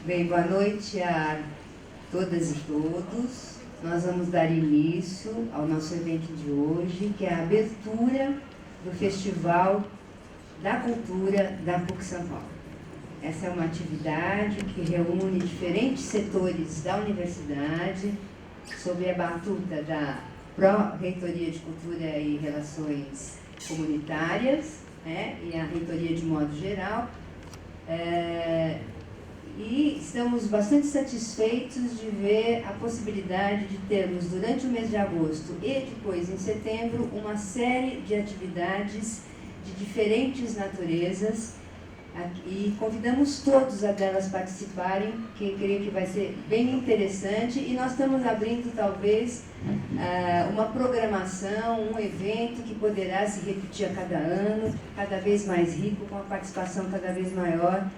Bem, boa noite a todas e todos. Nós vamos dar início ao nosso evento de hoje, que é a abertura do Festival da Cultura da PUC São Paulo. Essa é uma atividade que reúne diferentes setores da universidade, sob a batuta da Pró-Reitoria de Cultura e Relações Comunitárias, e a Reitoria de modo geral. E estamos bastante satisfeitos de ver a possibilidade de termos, durante o mês de agosto e depois em setembro, uma série de atividades de diferentes naturezas, e convidamos todos a delas participarem, que creio que vai ser bem interessante, e nós estamos abrindo talvez uma programação, um evento que poderá se repetir a cada ano, cada vez mais rico, com a participação cada vez maior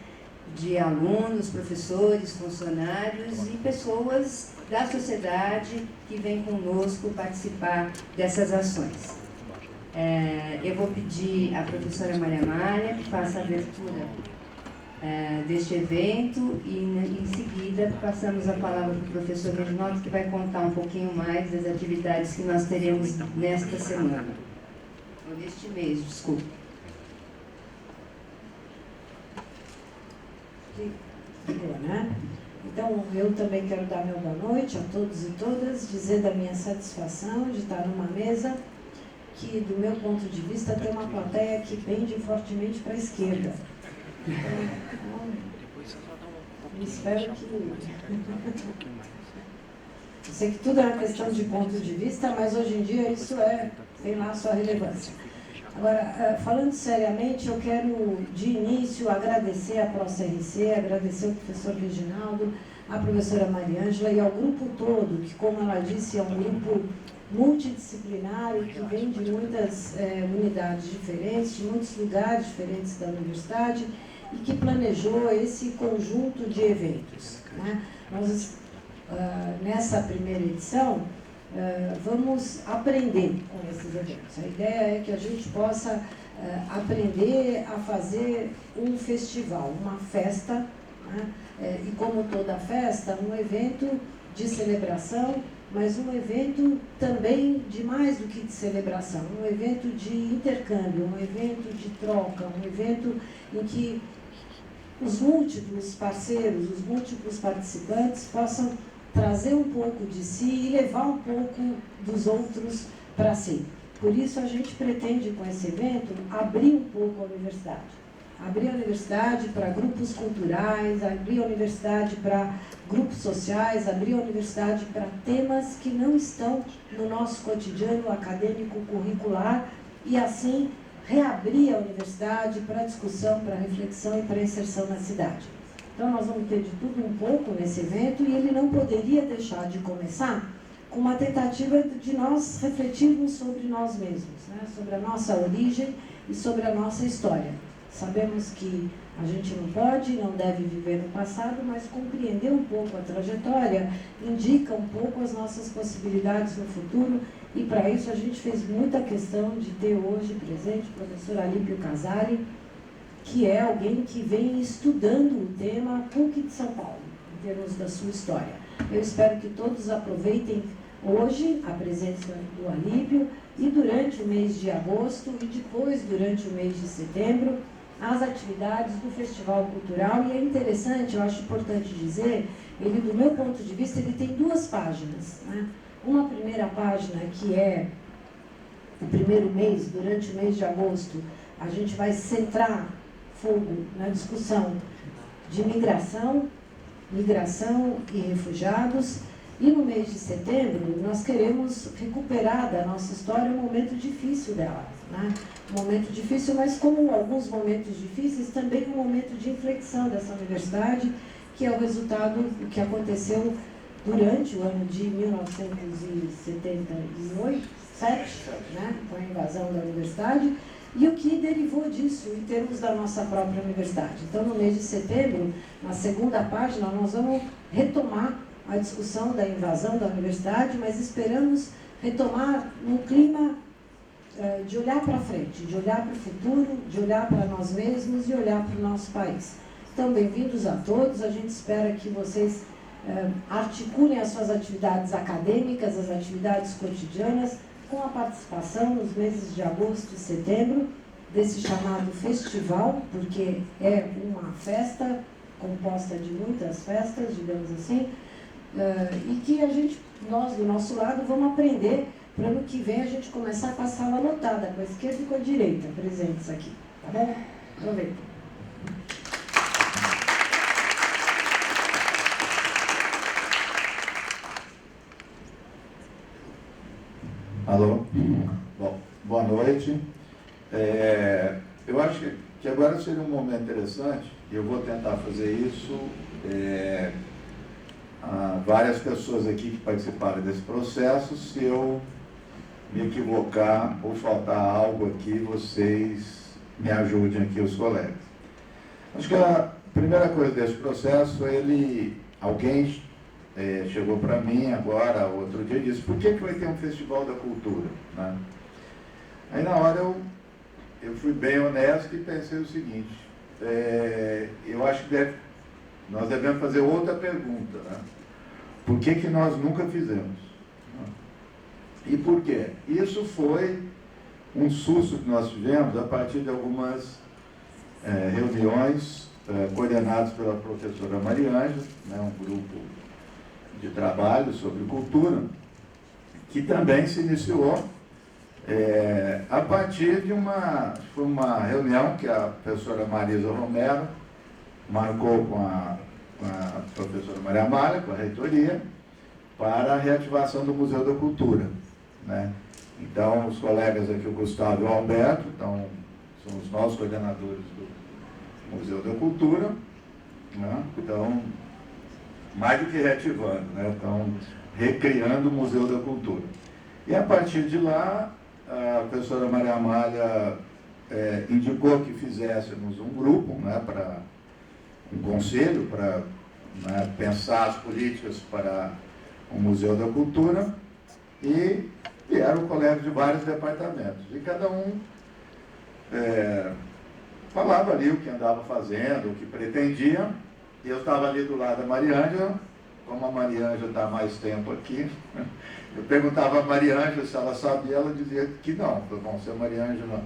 de alunos, professores, funcionários e pessoas da sociedade que vêm conosco participar dessas ações. Eu vou pedir à professora Maria Amália que faça a abertura deste evento e, em seguida, passamos a palavra para o professor Reginaldo, que vai contar um pouquinho mais das atividades que nós teremos nesta semana, ou neste mês, desculpe. Né? Então, eu também quero dar meu boa noite a todos e todas, dizer da minha satisfação de estar numa mesa que, do meu ponto de vista, tem uma plateia que pende fortemente para a esquerda. Então, espero que... Eu sei que tudo é uma questão de ponto de vista, mas hoje em dia isso tem lá a sua relevância. Agora, falando seriamente, eu quero, de início, agradecer a ProCRC, agradecer ao professor Reginaldo, à professora Maria Ângela e ao grupo todo, que, como ela disse, é um grupo multidisciplinar e que vem de muitas unidades diferentes, de muitos lugares diferentes da universidade e que planejou esse conjunto de eventos. Né? Nós, nessa primeira edição, vamos aprender com esses eventos. A ideia é que a gente possa aprender a fazer um festival, uma festa, né? E como toda festa, um evento de celebração, mas um evento também de mais do que de celebração, um evento de intercâmbio, um evento de troca, um evento em que os múltiplos parceiros, os múltiplos participantes possam trazer um pouco de si e levar um pouco dos outros para si. Por isso a gente pretende, com esse evento, abrir um pouco a universidade. Abrir a universidade para grupos culturais, abrir a universidade para grupos sociais, abrir a universidade para temas que não estão no nosso cotidiano acadêmico curricular e, assim, reabrir a universidade para discussão, para reflexão e para inserção na cidade. Então, nós vamos ter de tudo um pouco nesse evento e ele não poderia deixar de começar com uma tentativa de nós refletirmos sobre nós mesmos, né? Sobre a nossa origem e sobre a nossa história. Sabemos que a gente não pode, não deve viver no passado, mas compreender um pouco a trajetória indica um pouco as nossas possibilidades no futuro e, para isso, a gente fez muita questão de ter hoje presente o professor Alípio Casali, que é alguém que vem estudando o tema PUC de São Paulo, em termos da sua história. Eu espero que todos aproveitem hoje a presença do Alípio e durante o mês de agosto e depois durante o mês de setembro as atividades do Festival Cultural. E é interessante, eu acho importante dizer, ele, do meu ponto de vista, ele tem duas páginas, né? Uma primeira página que é o primeiro mês, durante o mês de agosto, a gente vai centrar fogo na discussão de migração e refugiados, e no mês de setembro nós queremos recuperar da nossa história um momento difícil dela, né? Um momento difícil, mas como alguns momentos difíceis, também um momento de inflexão dessa universidade, que é o resultado do que aconteceu durante o ano de 1977, né? Com a invasão da universidade, e o que derivou disso em termos da nossa própria universidade. Então, no mês de setembro, na segunda página, nós vamos retomar a discussão da invasão da universidade, mas esperamos retomar num clima de olhar para frente, de olhar para o futuro, de olhar para nós mesmos e olhar para o nosso país. Então, bem-vindos a todos. A gente espera que vocês articulem as suas atividades acadêmicas, as atividades cotidianas, com a participação nos meses de agosto e setembro desse chamado festival, porque é uma festa composta de muitas festas, digamos assim, e que nós, do nosso lado, vamos aprender para ano que vem a gente começar com a sala lotada, com a esquerda e com a direita, presentes aqui, tá bom? Aproveita. Alô? Bom, boa noite. Eu acho que agora seria um momento interessante, e eu vou tentar fazer isso. Há várias pessoas aqui que participaram desse processo. Se eu me equivocar ou faltar algo aqui, vocês me ajudem aqui, os colegas. Acho que a primeira coisa desse processo, alguém chegou para mim agora, outro dia, e disse: por que vai ter um festival da cultura? Né? Aí na hora eu fui bem honesto e pensei o seguinte: eu acho que nós devemos fazer outra pergunta, né? Por que nós nunca fizemos? E por quê? Isso foi um susto que nós tivemos a partir de algumas reuniões coordenadas pela professora Mariângela, né, um grupo de trabalho sobre cultura, que também se iniciou a partir de uma reunião que a professora Marisa Romero marcou com a professora Maria Amália, com a reitoria, para a reativação do Museu da Cultura, né? Então, os colegas aqui, o Gustavo e o Alberto, são os nossos coordenadores do Museu da Cultura, né? Então, mais do que reativando, né? Estão recriando o Museu da Cultura. E a partir de lá, a professora Maria Amália indicou que fizéssemos um grupo, né, um conselho para pensar as políticas para o Museu da Cultura, e vieram colegas de vários departamentos. E cada um falava ali o que andava fazendo, o que pretendia. E eu estava ali do lado da Mariângela. Como a Mariângela está há mais tempo aqui, eu perguntava a Mariângela se ela sabia, ela dizia que não. Bom, se a Mariângela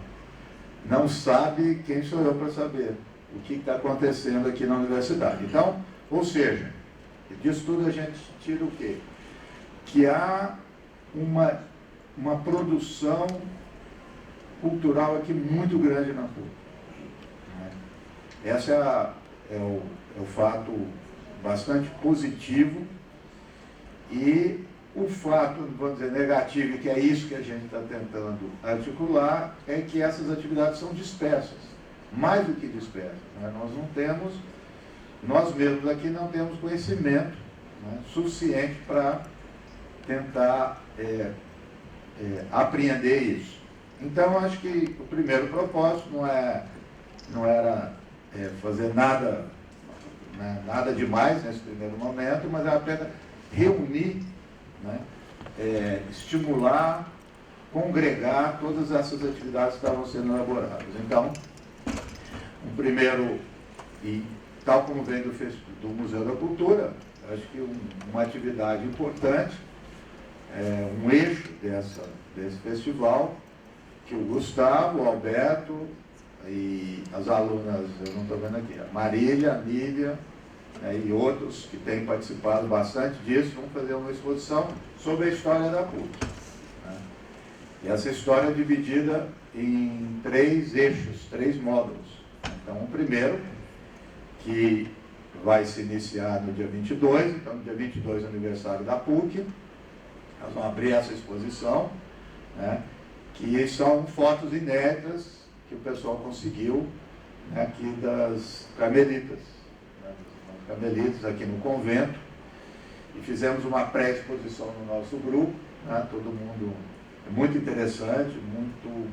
não sabe, quem sou eu para saber o que está acontecendo aqui na universidade? Então, ou seja, disso tudo a gente tira o quê? Que há uma produção cultural aqui muito grande na PUC. Esse é o fato bastante positivo. E o fato, vamos dizer, negativo, que é isso que a gente está tentando articular, é que essas atividades são dispersas, mais do que dispersas, né? Nós mesmos aqui não temos conhecimento, né, suficiente para tentar apreender isso. Então, acho que o primeiro propósito não era fazer nada, né, nada demais nesse primeiro momento, mas era apenas reunir, né, estimular, congregar todas essas atividades que estavam sendo elaboradas. Então, um primeiro, e tal como vem do Museu da Cultura, acho que uma atividade importante, um eixo desse festival, que o Gustavo, o Alberto e as alunas, eu não estou vendo aqui, a Marília, a Nília, e outros que têm participado bastante disso, vão fazer uma exposição sobre a história da PUC. Né? E essa história é dividida em 3 eixos, 3 módulos. Então, o primeiro, que vai se iniciar no dia 22, então no dia 22 é aniversário da PUC, nós vamos abrir essa exposição, né, que são fotos inéditas que o pessoal conseguiu, né, aqui das Carmelitas, né, Carmelitas aqui no convento, e fizemos uma pré-exposição no nosso grupo, né, todo mundo, é muito interessante,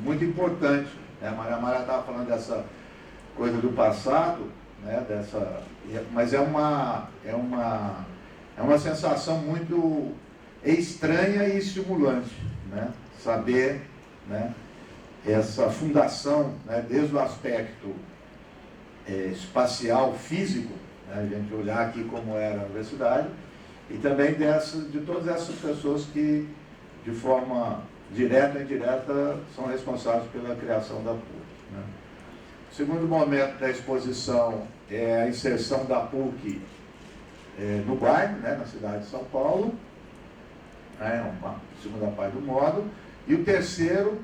muito importante, né? A Maria Amália estava falando dessa coisa do passado, né, mas é uma sensação muito estranha e estimulante, né, saber, né, essa fundação, né, desde o aspecto espacial, físico, né? A gente olhar aqui como era a universidade, e também de todas essas pessoas que, de forma direta ou indireta, são responsáveis pela criação da PUC, né? O segundo momento da exposição é a inserção da PUC no bairro, né, na cidade de São Paulo, é uma segunda parte do módulo, e o terceiro,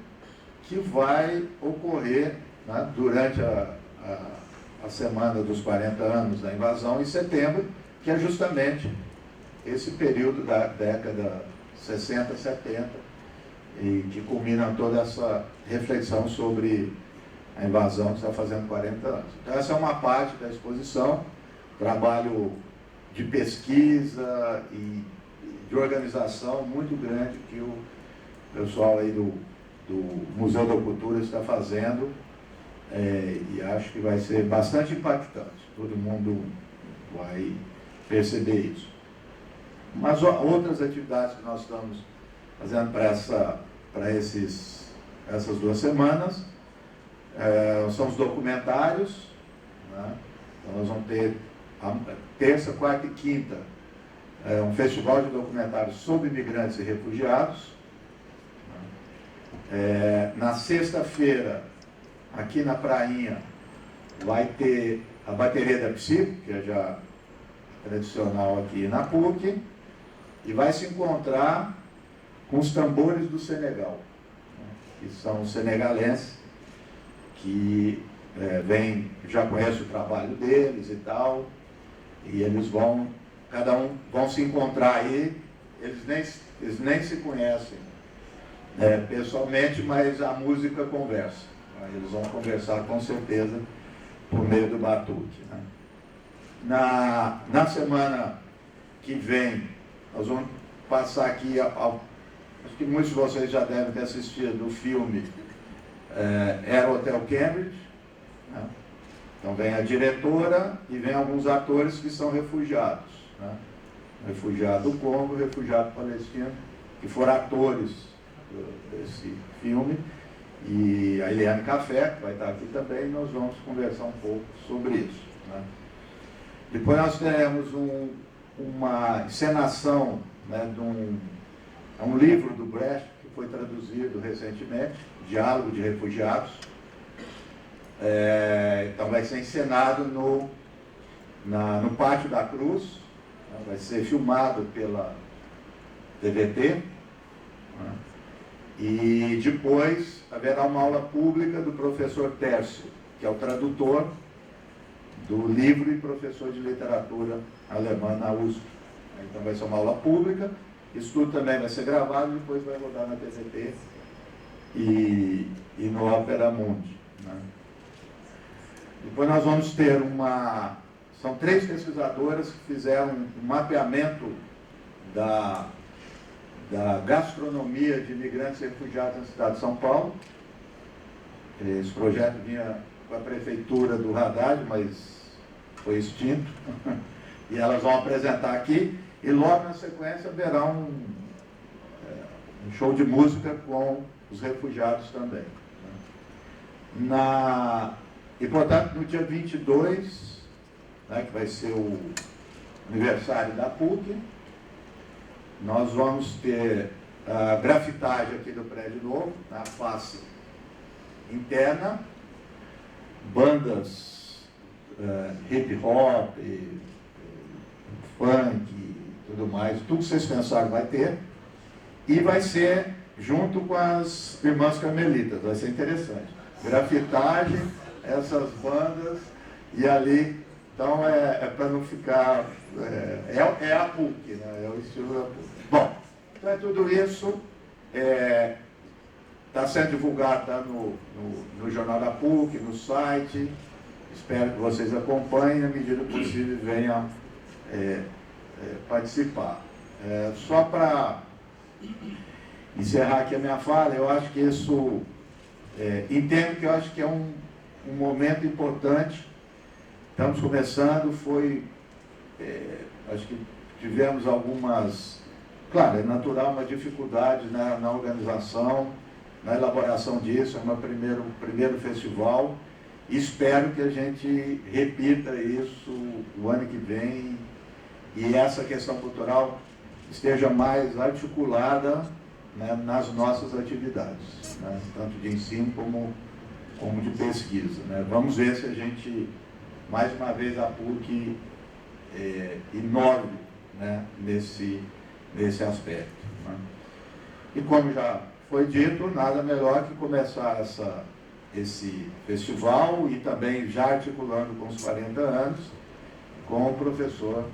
que vai ocorrer, né, durante a semana dos 40 anos da invasão, em setembro, que é justamente esse período da década 60, 70, e que culmina toda essa reflexão sobre a invasão que está fazendo 40 anos. Então, essa é uma parte da exposição, trabalho de pesquisa e de organização muito grande que o pessoal aí do Museu da Cultura está fazendo, e acho que vai ser bastante impactante. Todo mundo vai perceber isso. Mas outras atividades que nós estamos fazendo para essas 2 semanas são os documentários, né? Então nós vamos ter terça, quarta e quinta um festival de documentários sobre imigrantes e refugiados. Na sexta-feira, aqui na Prainha, vai ter a bateria da Psico, que é já tradicional aqui na PUC, e vai se encontrar com os tambores do Senegal, né, que são senegalenses, que já conhece o trabalho deles e tal, e eles cada um vão se encontrar aí, eles nem se conhecem pessoalmente, mas a música conversa. Eles vão conversar com certeza por meio do batuque, né? Na semana que vem, nós vamos passar aqui, acho que muitos de vocês já devem ter assistido o filme Era Hotel Cambridge, né? Então vem a diretora e vem alguns atores que são refugiados, né? Refugiado do Congo, refugiado palestino, que foram atores desse filme, e a Eliane Café, que vai estar aqui também, nós vamos conversar um pouco sobre isso, né? Depois nós teremos uma encenação, né, de um livro do Brecht, que foi traduzido recentemente, Diálogo de Refugiados. Então vai ser encenado no Pátio da Cruz, né, vai ser filmado pela TVT, né, e depois haverá uma aula pública do professor Tércio, que é o tradutor do livro e professor de literatura alemã na USP. Então vai ser uma aula pública, isso tudo também vai ser gravado e depois vai rodar na TVT e no Opera Mundi, né? Depois nós vamos ter são 3 pesquisadoras que fizeram um mapeamento da gastronomia de imigrantes e refugiados na cidade de São Paulo. Esse projeto vinha com a prefeitura do Haddad, mas foi extinto. E elas vão apresentar aqui, e logo na sequência haverá um show de música com os refugiados também, né? E, portanto, no dia 22, né, que vai ser o aniversário da PUC, nós vamos ter a grafitagem aqui do prédio novo, na face interna, bandas hip hop, funk e tudo mais, tudo que vocês pensaram vai ter, e vai ser junto com as irmãs carmelitas, vai ser interessante. Grafitagem, essas bandas, e ali, então para não ficar, é a PUC, né? É o estilo da PUC. Bom, então é tudo isso, está sendo divulgado, tá no Jornal da PUC, no site, espero que vocês acompanhem, à medida possível venham participar. Só para encerrar aqui a minha fala, eu acho que isso, entendo que eu acho que é um momento importante, estamos começando, acho que tivemos algumas, claro, é natural uma dificuldade na organização, na elaboração disso, é o meu primeiro festival, Espero que a gente repita isso o ano que vem e essa questão cultural esteja mais articulada, né, nas nossas atividades, né, tanto de ensino como de pesquisa, né. Vamos ver se a gente, mais uma vez, a PUC inove, né, nesse aspecto, né. E como já foi dito, nada melhor que começar esse festival e também já articulando com os 40 anos, com o professor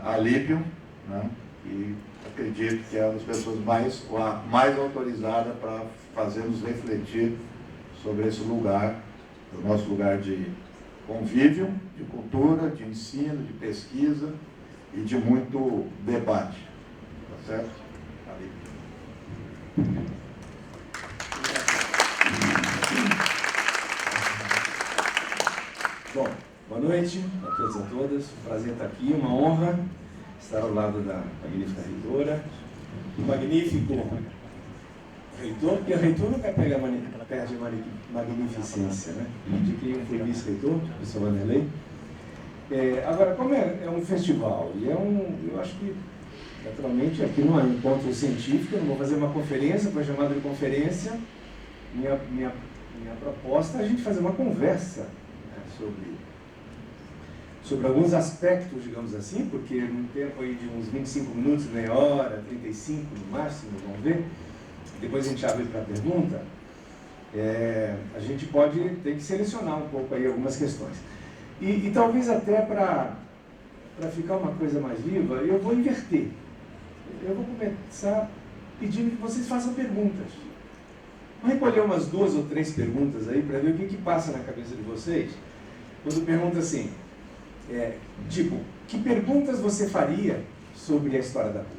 Alípio, né, e acredito que é uma das pessoas mais autorizadas para fazer-nos refletir sobre esse lugar, o nosso lugar de convívio, de cultura, de ensino, de pesquisa e de muito debate. Tá certo? Alípio. Bom, boa noite a todos e a todas. Um prazer estar aqui, uma honra estar ao lado da magnífica reitora, do magnífico reitor, porque o reitor nunca perde a magnificência, né? De quem foi vice-reitor, o professor Vanderlei. Agora, como é um festival, e eu acho que, naturalmente, aqui não é um encontro científico, eu não vou fazer uma conferência, foi chamado de conferência. Minha proposta é a gente fazer uma conversa, né, sobre alguns aspectos, digamos assim, porque num tempo aí de uns 25 minutos, meia hora, 35 no máximo, vamos ver, depois a gente abre para a pergunta, a gente tem que selecionar um pouco aí algumas questões. E talvez até para ficar uma coisa mais viva, eu vou inverter. Eu vou começar pedindo que vocês façam perguntas. Vou recolher umas 2 ou 3 perguntas aí para ver o que passa na cabeça de vocês quando pergunta assim, tipo, que perguntas você faria sobre a história da PUC?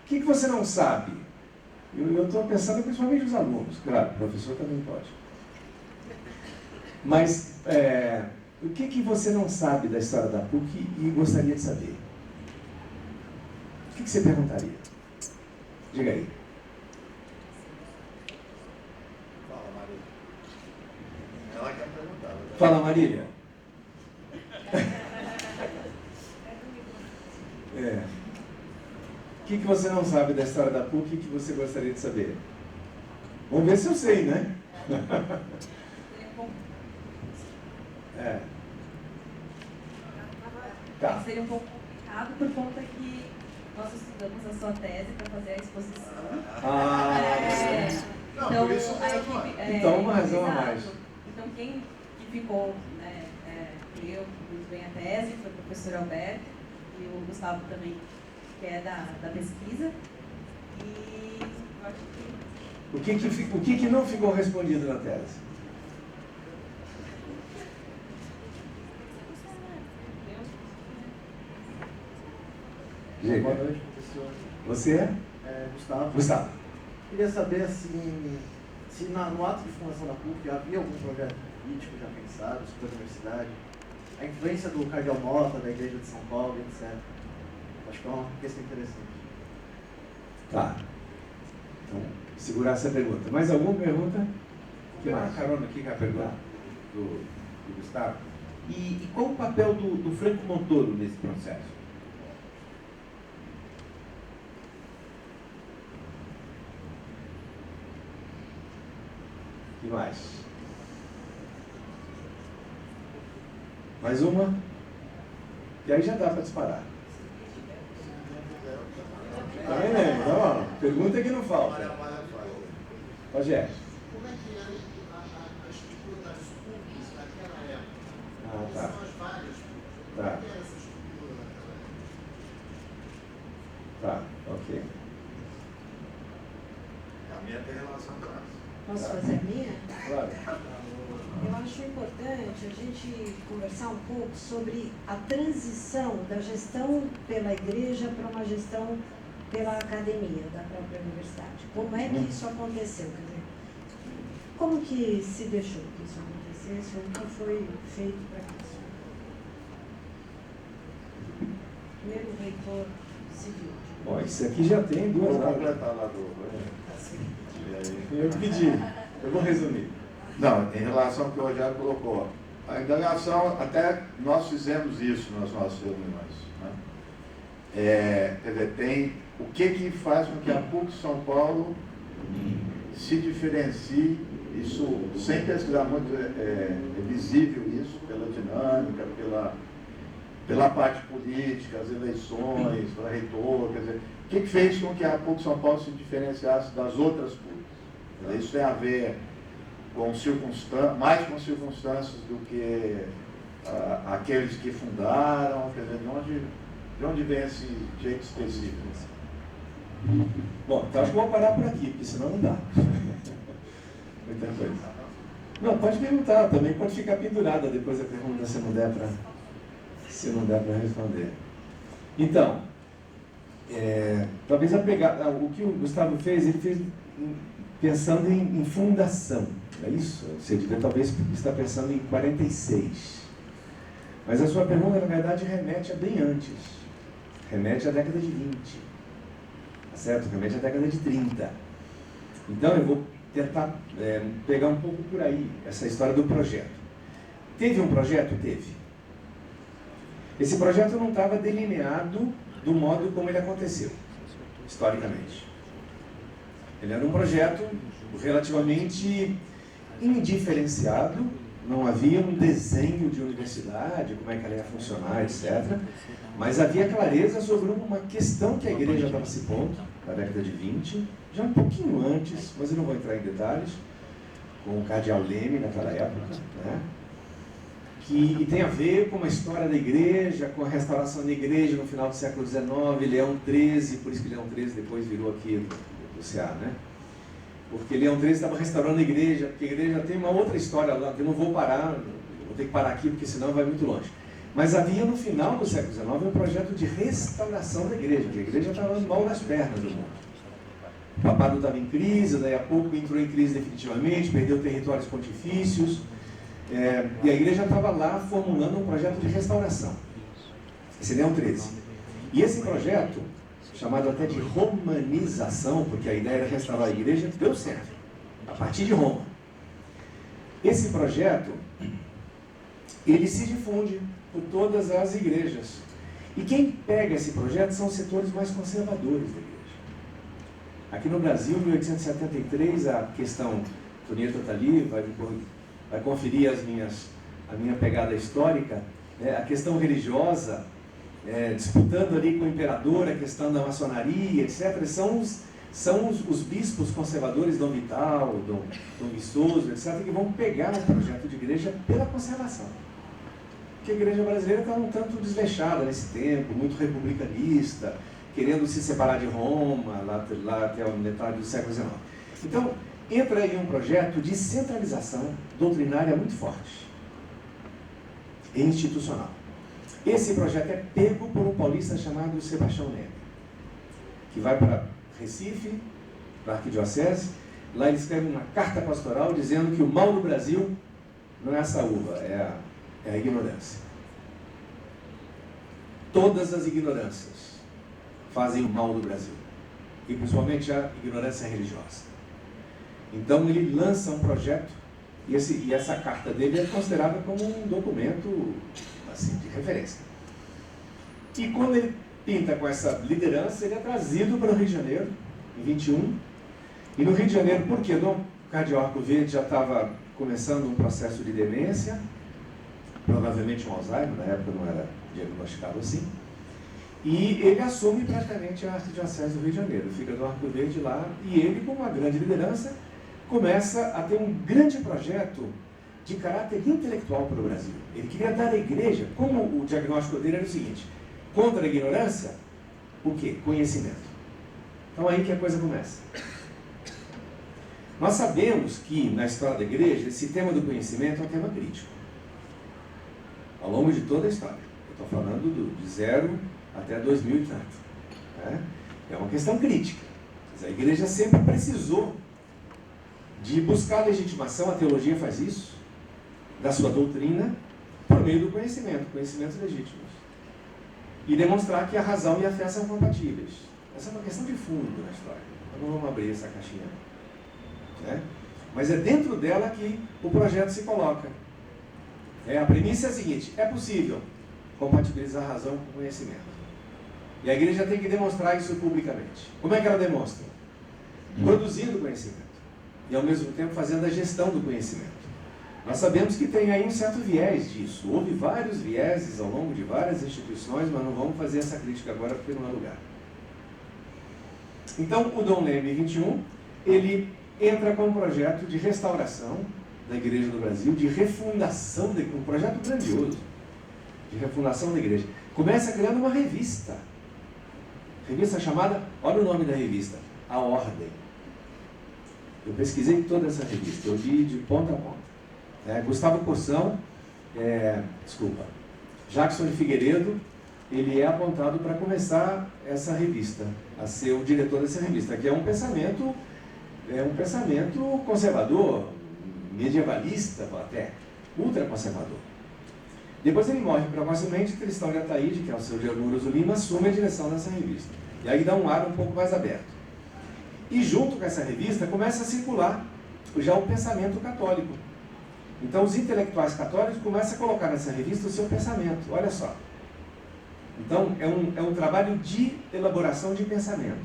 O que você não sabe? Eu estou pensando principalmente nos alunos, claro, o professor também pode. Mas o que você não sabe da história da PUC e gostaria de saber? O que você perguntaria? Diga aí. Ela quer perguntar. Fala, Marília. O que você não sabe da história da PUC e que você gostaria de saber? Vamos ver se eu sei, né? Tá. Seria um pouco complicado por conta que nós estudamos a sua tese para fazer a exposição. Então, a equipe... Então, uma razão a exato. mais. Então, quem ficou, eu, muito bem a tese, foi o professor Alberto, e o Gustavo também, que é da pesquisa. E eu acho O que não ficou respondido na tese? Boa noite, professor. Você é? Gustavo. Gustavo. Queria saber assim, se no ato de fundação da PUC havia algum projeto político já pensado sobre a universidade, a influência do Cardeal Mota, da Igreja de São Paulo, etc. Acho que é uma questão interessante. Tá. Então, segurar essa pergunta. Mais alguma pergunta? Tem uma carona aqui com a pergunta do Gustavo. E qual o papel do Franco Montoro nesse processo? E mais? Mais uma? E aí já dá para disparar. Tá vendo? Então, pergunta que não falta. Rogério. Como é que era a estrutura das PUCs naquela época? Tá. São as várias. Tá. Como é que era essa estrutura naquela época? Tá, ok. A minha tem relação com essa. Posso fazer a minha? Claro. Eu acho importante a gente conversar um pouco sobre a transição da gestão pela igreja para uma gestão pela academia da própria universidade. Como é que isso aconteceu? Quer dizer, como que se deixou que isso acontecesse? O que foi feito para isso? Primeiro reitor civil. Bom, isso aqui já tem 2 Vou aulas. completar lá do... Eu pedi, eu vou resumir. Não, em relação ao que o Rogério colocou, a indagação, até nós fizemos isso nas nossas reuniões. Né? Quer dizer, tem o que faz com que a PUC São Paulo se diferencie, isso sem pesquisar muito, é visível isso, pela dinâmica, pela parte política, as eleições, para reitor, quer dizer, o que fez com que a PUC São Paulo se diferenciasse das outras PUCs? Isso tem a ver com mais com circunstâncias do que aqueles que fundaram, quer dizer, de onde vem esse jeito específico? Bom, então acho que eu vou parar por aqui, porque senão não dá. Muita coisa. Não, pode perguntar também, pode ficar pendurada depois da pergunta se não der para responder. Então, talvez o que o Gustavo fez, ele fez pensando em fundação, é isso? Você devia talvez estar pensando em 46. Mas a sua pergunta, na verdade, remete a bem antes. Remete à década de 20. Tá certo? Remete à década de 30. Então, eu vou tentar pegar um pouco por aí, essa história do projeto. Teve um projeto? Teve. Esse projeto não estava delineado do modo como ele aconteceu, historicamente. Ele era um projeto relativamente indiferenciado, não havia um desenho de universidade, como é que ela ia funcionar, etc. Mas havia clareza sobre uma questão que a igreja estava se pondo, na década de 20, já um pouquinho antes, mas eu não vou entrar em detalhes, com o cardeal Leme naquela época, né? Que tem a ver com a história da igreja, com a restauração da igreja no final do século XIX, Leão XIII, por isso que Leão XIII depois virou aqui do CA, né? Porque Leão XIII estava restaurando a igreja, porque a igreja tem uma outra história lá, que eu não vou parar, vou ter que parar aqui, porque senão vai muito longe. Mas havia no final do século XIX um projeto de restauração da igreja, que a igreja estava mal nas pernas do mundo. O papado estava em crise, daí a pouco entrou em crise definitivamente, perdeu territórios pontifícios, e a igreja estava lá formulando um projeto de restauração. Esse Leão XIII. E esse projeto, chamado até de romanização, porque a ideia era restaurar a igreja, deu certo, a partir de Roma. Esse projeto, ele se difunde por todas as igrejas. E quem pega esse projeto são os setores mais conservadores da igreja. Aqui no Brasil, em 1873, a questão, Tonieta está ali, vai conferir a minha pegada histórica, né? A questão religiosa, disputando ali com o imperador, a questão da maçonaria, etc., são os bispos conservadores, Dom Vital, Dom Viçoso, etc., que vão pegar o projeto de igreja pela conservação. Porque a igreja brasileira está um tanto desleixada nesse tempo, muito republicanista, querendo se separar de Roma, lá até a metade do século XIX. Então, entra aí um projeto de centralização doutrinária muito forte e institucional. Esse projeto é pego por um paulista chamado Sebastião Neme, que vai para Recife, para a Arquidiocese. Lá ele escreve uma carta pastoral dizendo que o mal do Brasil não é essa uva, é a ignorância. Todas as ignorâncias fazem o mal do Brasil, e principalmente a ignorância religiosa. Então ele lança um projeto, e essa carta dele é considerada como um documento assim, de referência. E quando ele pinta com essa liderança, ele é trazido para o Rio de Janeiro, em 21. E no Rio de Janeiro, por quê? O cardeal Arco Verde já estava começando um processo de demência, provavelmente um Alzheimer, na época não era diagnosticado assim. E ele assume praticamente a Arquidiocese do Rio de Janeiro, fica do Arco Verde lá, e ele, com uma grande liderança, começa a ter um grande projeto de caráter intelectual para o Brasil. Ele queria dar à igreja, como o diagnóstico dele era o seguinte: contra a ignorância, o quê? Conhecimento. Então aí que a coisa começa. Nós sabemos que, na história da igreja, esse tema do conhecimento é um tema crítico. Ao longo de toda a história. Eu estou falando de 0 até 2000 e tanto. Né? É uma questão crítica. A igreja sempre precisou de buscar legitimação, a teologia faz isso, da sua doutrina, por meio do conhecimento, conhecimentos legítimos. E demonstrar que a razão e a fé são compatíveis. Essa é uma questão de fundo na história. Então não vamos abrir essa caixinha. né? Mas é dentro dela que o projeto se coloca. A premissa é a seguinte: é possível compatibilizar a razão com o conhecimento. E a igreja tem que demonstrar isso publicamente. Como é que ela demonstra? Produzindo conhecimento. E ao mesmo tempo fazendo a gestão do conhecimento. Nós sabemos que tem aí um certo viés disso. Houve vários vieses ao longo de várias instituições, mas não vamos fazer essa crítica agora porque não é lugar. Então, o Dom Leme 21, ele entra com um projeto de restauração da Igreja do Brasil, de refundação, um projeto grandioso, de refundação da Igreja. Começa criando uma revista chamada, olha o nome da revista, A Ordem. Eu pesquisei toda essa revista, eu li de ponta a ponta. Gustavo Corsão, Jackson de Figueiredo, ele é apontado para começar essa revista, a ser o diretor dessa revista, que é um pensamento conservador, medievalista até, ultraconservador. Depois ele morre precocemente, Tristão de Ataíde, que é o seu de Amoroso Lima, assume a direção dessa revista. E aí dá um ar um pouco mais aberto. E junto com essa revista começa a circular já o pensamento católico. Então os intelectuais católicos começam a colocar nessa revista o seu pensamento, olha só. Então é um trabalho de elaboração de pensamento.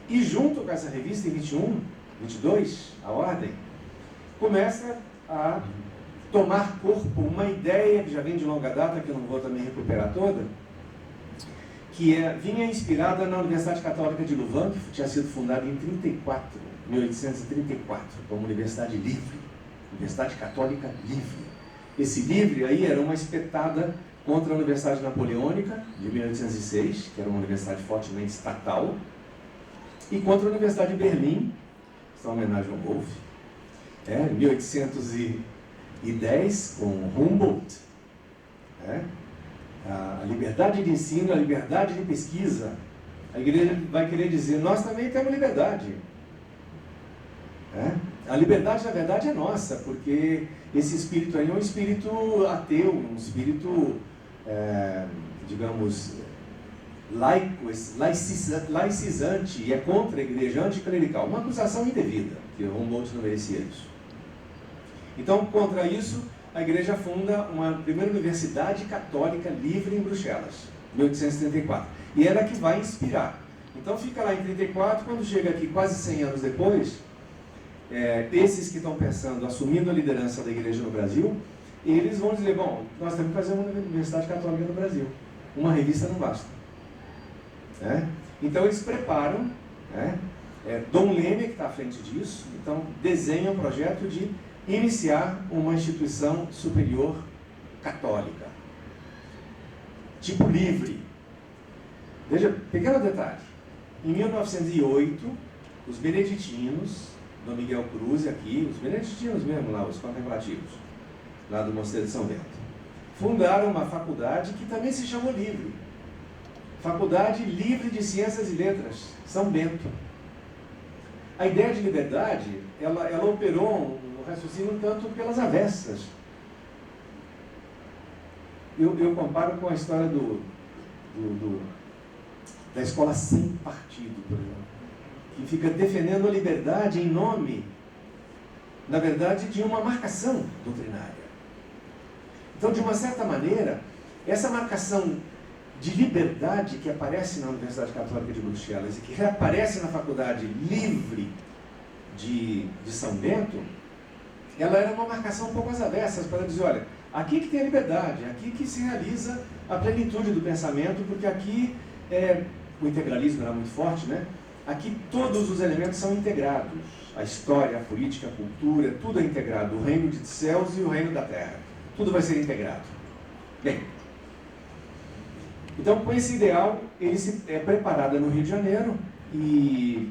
E junto com essa revista, em 21, 22, A Ordem, começa a tomar corpo uma ideia que já vem de longa data, que eu não vou também recuperar toda, que vinha inspirada na Universidade Católica de Louvain, que tinha sido fundada em 1834, como Universidade Livre, Universidade Católica Livre. Esse livre aí era uma espetada contra a Universidade Napoleônica, de 1806, que era uma universidade fortemente estatal, e contra a Universidade de Berlim, que é uma homenagem ao Wolff, 1810, com Humboldt, a liberdade de ensino, a liberdade de pesquisa. A igreja vai querer dizer, nós também temos liberdade. A liberdade, na verdade, é nossa, porque esse espírito aí é um espírito ateu, um espírito, digamos, laico, laicizante, e é contra a igreja, anticlerical. Uma acusação indevida, que o Humboldt não merecia isso. Então, contra isso, a igreja funda uma primeira universidade católica livre em Bruxelas, 1834. E ela que vai inspirar. Então fica lá em 34, quando chega aqui quase 100 anos depois, esses que estão pensando, assumindo a liderança da igreja no Brasil, eles vão dizer, bom, nós temos que fazer uma universidade católica no Brasil. Uma revista não basta. Então eles preparam, Dom Leme que está à frente disso, então desenha um projeto de iniciar uma instituição superior católica, tipo livre. Veja, pequeno detalhe, em 1908, os beneditinos, Dom Miguel Cruz aqui, os beneditinos mesmo lá, os contemplativos, lá do Mosteiro de São Bento, fundaram uma faculdade que também se chamou Livre, Faculdade Livre de Ciências e Letras, São Bento. A ideia de liberdade, ela operou um raciocínio um tanto pelas avessas. Eu comparo com a história da escola sem partido, por exemplo, que fica defendendo a liberdade em nome, na verdade, de uma marcação doutrinária. Então, de uma certa maneira, essa marcação de liberdade que aparece na Universidade Católica de Bruxelas e que reaparece na Faculdade Livre de São Bento, ela era uma marcação um pouco às avessas, para dizer, olha, aqui que tem a liberdade, aqui que se realiza a plenitude do pensamento, porque aqui o integralismo era muito forte, né? Aqui todos os elementos são integrados. A história, a política, a cultura, tudo é integrado. O reino de céus e o reino da terra. Tudo vai ser integrado. Bem, então com esse ideal, ele é preparado no Rio de Janeiro e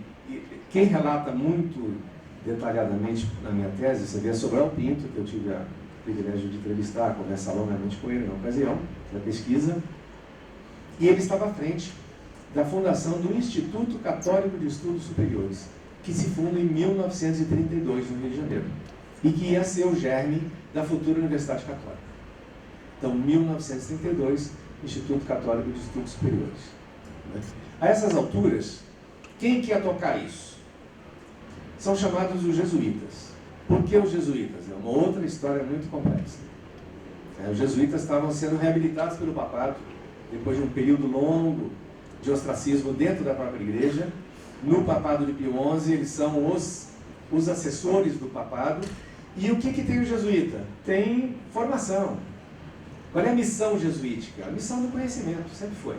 quem relata muito detalhadamente na minha tese, você vê Sobral Pinto, que eu tive o privilégio de entrevistar, conversar longamente com ele na ocasião da pesquisa, e ele estava à frente da fundação do Instituto Católico de Estudos Superiores, que se funda em 1932 no Rio de Janeiro, e que ia ser o germe da futura Universidade Católica. Então, 1932, Instituto Católico de Estudos Superiores. A essas alturas, quem que ia tocar isso? são chamados os jesuítas. Por que os jesuítas? É uma outra história muito complexa. Os jesuítas estavam sendo reabilitados pelo papado, depois de um período longo de ostracismo dentro da própria igreja. No papado de Pio XI, eles são os assessores do papado. E o que tem o jesuíta? Tem formação. Qual é a missão jesuítica? A missão do conhecimento, sempre foi.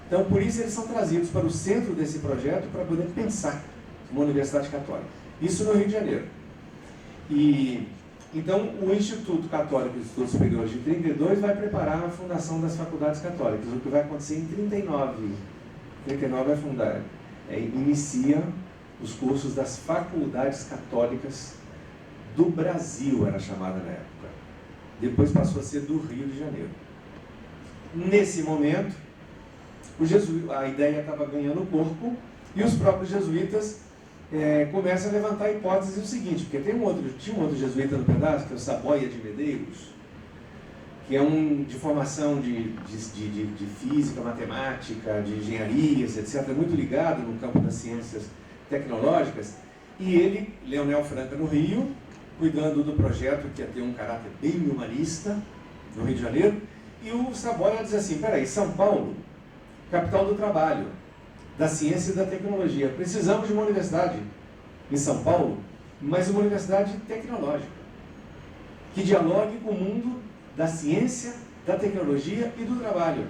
Então, por isso, eles são trazidos para o centro desse projeto para poder pensar uma universidade católica. Isso no Rio de Janeiro. E, então, o Instituto Católico de Estudos Superiores de 32 vai preparar a fundação das faculdades católicas, o que vai acontecer em 39. 39 vai fundar, inicia os cursos das faculdades católicas do Brasil, era chamada na época. Depois passou a ser do Rio de Janeiro. Nesse momento, a ideia estava ganhando corpo e os próprios jesuítas começam a levantar a hipótese do seguinte, porque tinha um outro jesuíta no pedaço, que é o Saboia de Medeiros, que é de formação de física, matemática, de engenharias, etc., muito ligado no campo das ciências tecnológicas, e ele, Leonel Franca, no Rio, cuidando do projeto que ia ter um caráter bem humanista, no Rio de Janeiro, e o Saboia diz assim, peraí, São Paulo, capital do trabalho, da ciência e da tecnologia, precisamos de uma universidade em São Paulo, mas uma universidade tecnológica, que dialogue com o mundo da ciência, da tecnologia e do trabalho.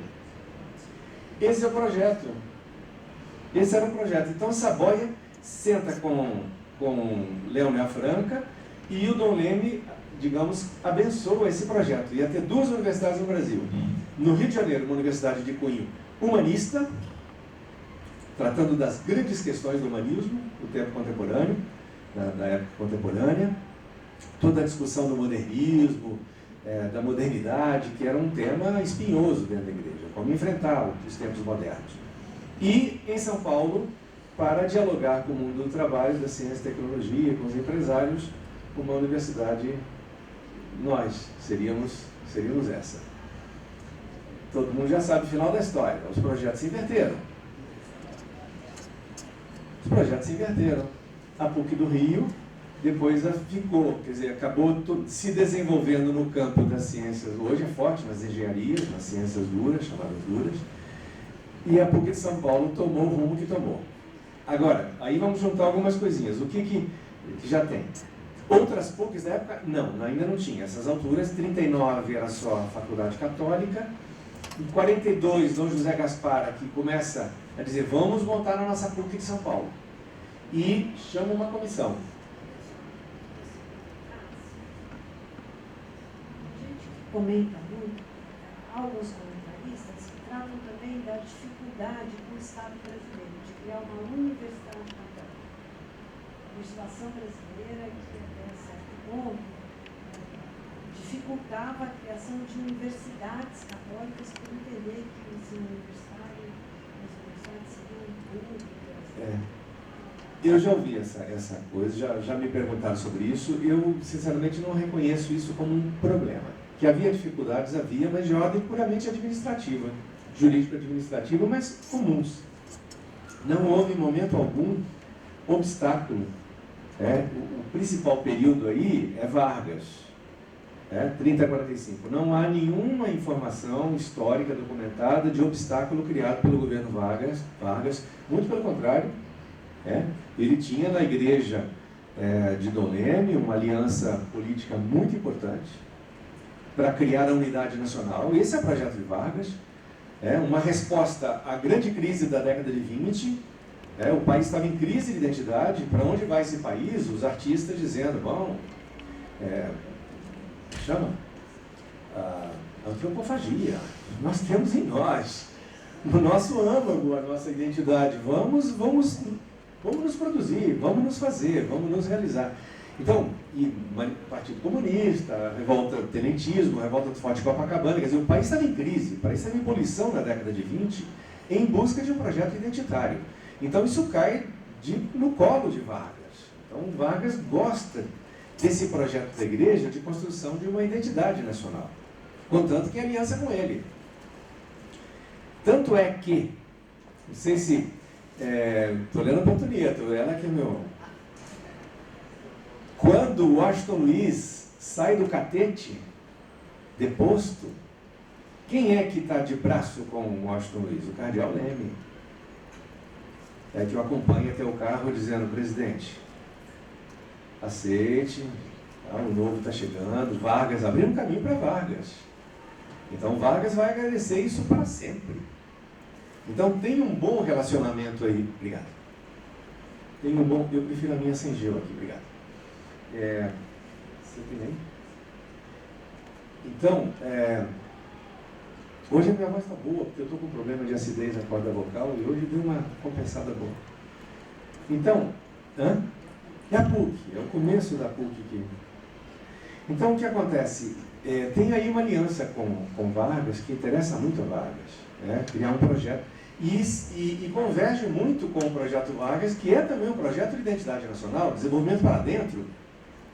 Esse é o projeto. Esse era o projeto. Então, Saboia senta com Leonel Franca e o Dom Leme, digamos, abençoa esse projeto. Ia ter 2 universidades no Brasil. No Rio de Janeiro, uma universidade de cunho humanista, tratando das grandes questões do humanismo, do tempo contemporâneo, da época contemporânea, toda a discussão do modernismo, da modernidade, que era um tema espinhoso dentro da igreja, como enfrentar os tempos modernos. E em São Paulo, para dialogar com o mundo do trabalho, da ciência e tecnologia, com os empresários, uma universidade, nós seríamos essa. Todo mundo já sabe o final da história, os projetos se inverteram. A PUC do Rio depois ficou, quer dizer, acabou se desenvolvendo no campo das ciências, hoje é forte nas engenharias, nas ciências duras, chamadas duras, e a PUC de São Paulo tomou o rumo que tomou. Agora, aí vamos juntar algumas coisinhas. O que já tem? Outras PUCs da época? Não, ainda não tinha. Essas alturas, 39 era só a Faculdade Católica, em 42, Dom José Gaspar aqui começa a dizer, vamos montar a nossa PUC de São Paulo. E chama uma comissão. Comenta muito, alguns comentaristas que tratam também da dificuldade do Estado brasileiro de criar uma universidade católica. A legislação brasileira, que até certo ponto dificultava a criação de universidades católicas por entender que o ensino universitário, as universidades seriam públicas. Eu já ouvi essa coisa, já me perguntaram sobre isso, e eu, sinceramente, não reconheço isso como um problema. Que havia dificuldades, mas de ordem puramente administrativa, jurídico-administrativa, mas comuns. Não houve, em momento algum, obstáculo. O principal período aí é Vargas, 30 a 45. Não há nenhuma informação histórica documentada de obstáculo criado pelo governo Vargas, muito pelo contrário. Ele tinha na igreja de Dom Leme uma aliança política muito importante para criar a unidade nacional. Esse é o projeto de Vargas, uma resposta à grande crise da década de 20. O país estava em crise de identidade. Para onde vai esse país? Os artistas dizendo, bom, antropofagia, nós temos em nós, no nosso âmago, a nossa identidade. Vamos nos produzir, vamos nos fazer, vamos nos realizar. Então, Partido Comunista, revolta do tenentismo, revolta do Forte Copacabana, quer dizer, o país estava em crise, o país estava em ebulição na década de 20, em busca de um projeto identitário. Então, isso cai no colo de Vargas. Então, Vargas gosta desse projeto da igreja de construção de uma identidade nacional, contanto que aliança com ele. Tanto é que, não sei se Estou lendo a Antonieta, ela que é meu... Quando o Washington Luiz sai do catete, deposto, quem é que está de braço com o Washington Luiz? O cardeal Leme. É que o acompanha até o carro dizendo: presidente, aceite, o novo está chegando, Vargas, abriu um caminho para Vargas. Então Vargas vai agradecer isso para sempre. Então tem um bom relacionamento aí. Obrigado. Tem um bom... Eu prefiro a minha sem gelo aqui, obrigado. Você também? Então, hoje a minha voz está boa, porque eu estou com problema de acidez na corda vocal e hoje deu uma compensada boa. Então, é a PUC, é o começo da PUC aqui. Então, o que acontece? Tem aí uma aliança com Vargas, que interessa muito a Vargas, criar um projeto, e converge muito com o projeto Vargas, que é também um projeto de identidade nacional, desenvolvimento para dentro,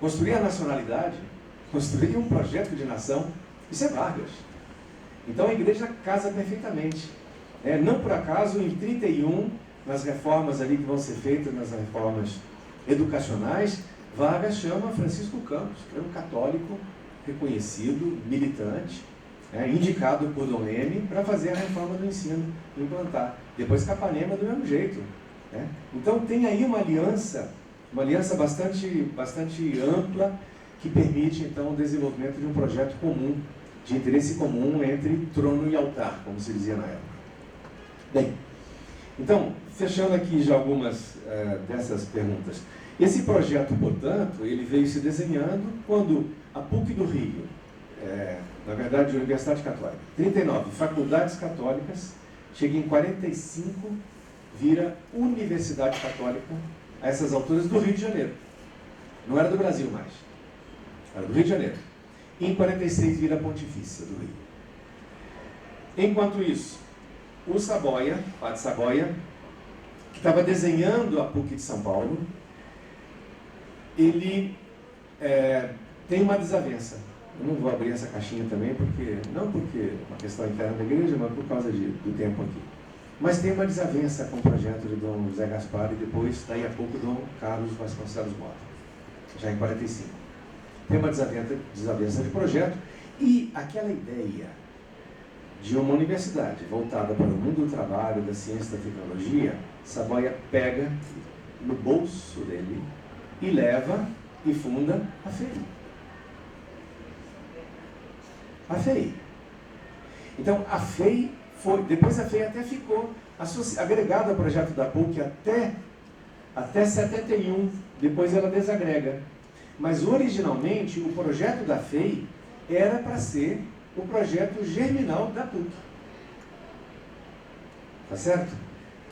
construir a nacionalidade, construir um projeto de nação, isso é Vargas. Então a igreja casa perfeitamente. Não por acaso, em 31, nas reformas ali que vão ser feitas, nas reformas educacionais, Vargas chama Francisco Campos, que é um católico reconhecido, militante, indicado por Dom Leme para fazer a reforma do ensino, implantar. Depois Capanema do mesmo jeito. Então tem aí uma aliança bastante ampla, que permite então o desenvolvimento de um projeto comum, de interesse comum entre trono e altar, como se dizia na época. Bem, então, fechando aqui já algumas dessas perguntas. Esse projeto, portanto, ele veio se desenhando quando a PUC do Rio, na verdade, a Universidade Católica, 39 faculdades católicas, chega em 45, vira Universidade Católica, a essas alturas do Rio de Janeiro. Não era do Brasil mais, era do Rio de Janeiro. E em 46 vira Pontifícia do Rio. Enquanto isso, o Saboia, Padre Saboia, que estava desenhando a PUC de São Paulo, ele tem uma desavença. Eu não vou abrir essa caixinha também, não porque é uma questão interna da igreja, mas por causa do tempo aqui. Mas tem uma desavença com o projeto de Dom José Gaspar e depois, daí a pouco, Dom Carlos Vasconcelos Mota, já em 45. Tem uma desavença de projeto e aquela ideia de uma universidade voltada para o mundo do trabalho, da ciência e da tecnologia, Saboia pega no bolso dele e leva e funda a FEI. A FEI. Então, a FEI depois a FEI até ficou agregada ao projeto da PUC até 71, depois ela desagrega. Mas originalmente o projeto da FEI era para ser o projeto germinal da PUC. Tá certo?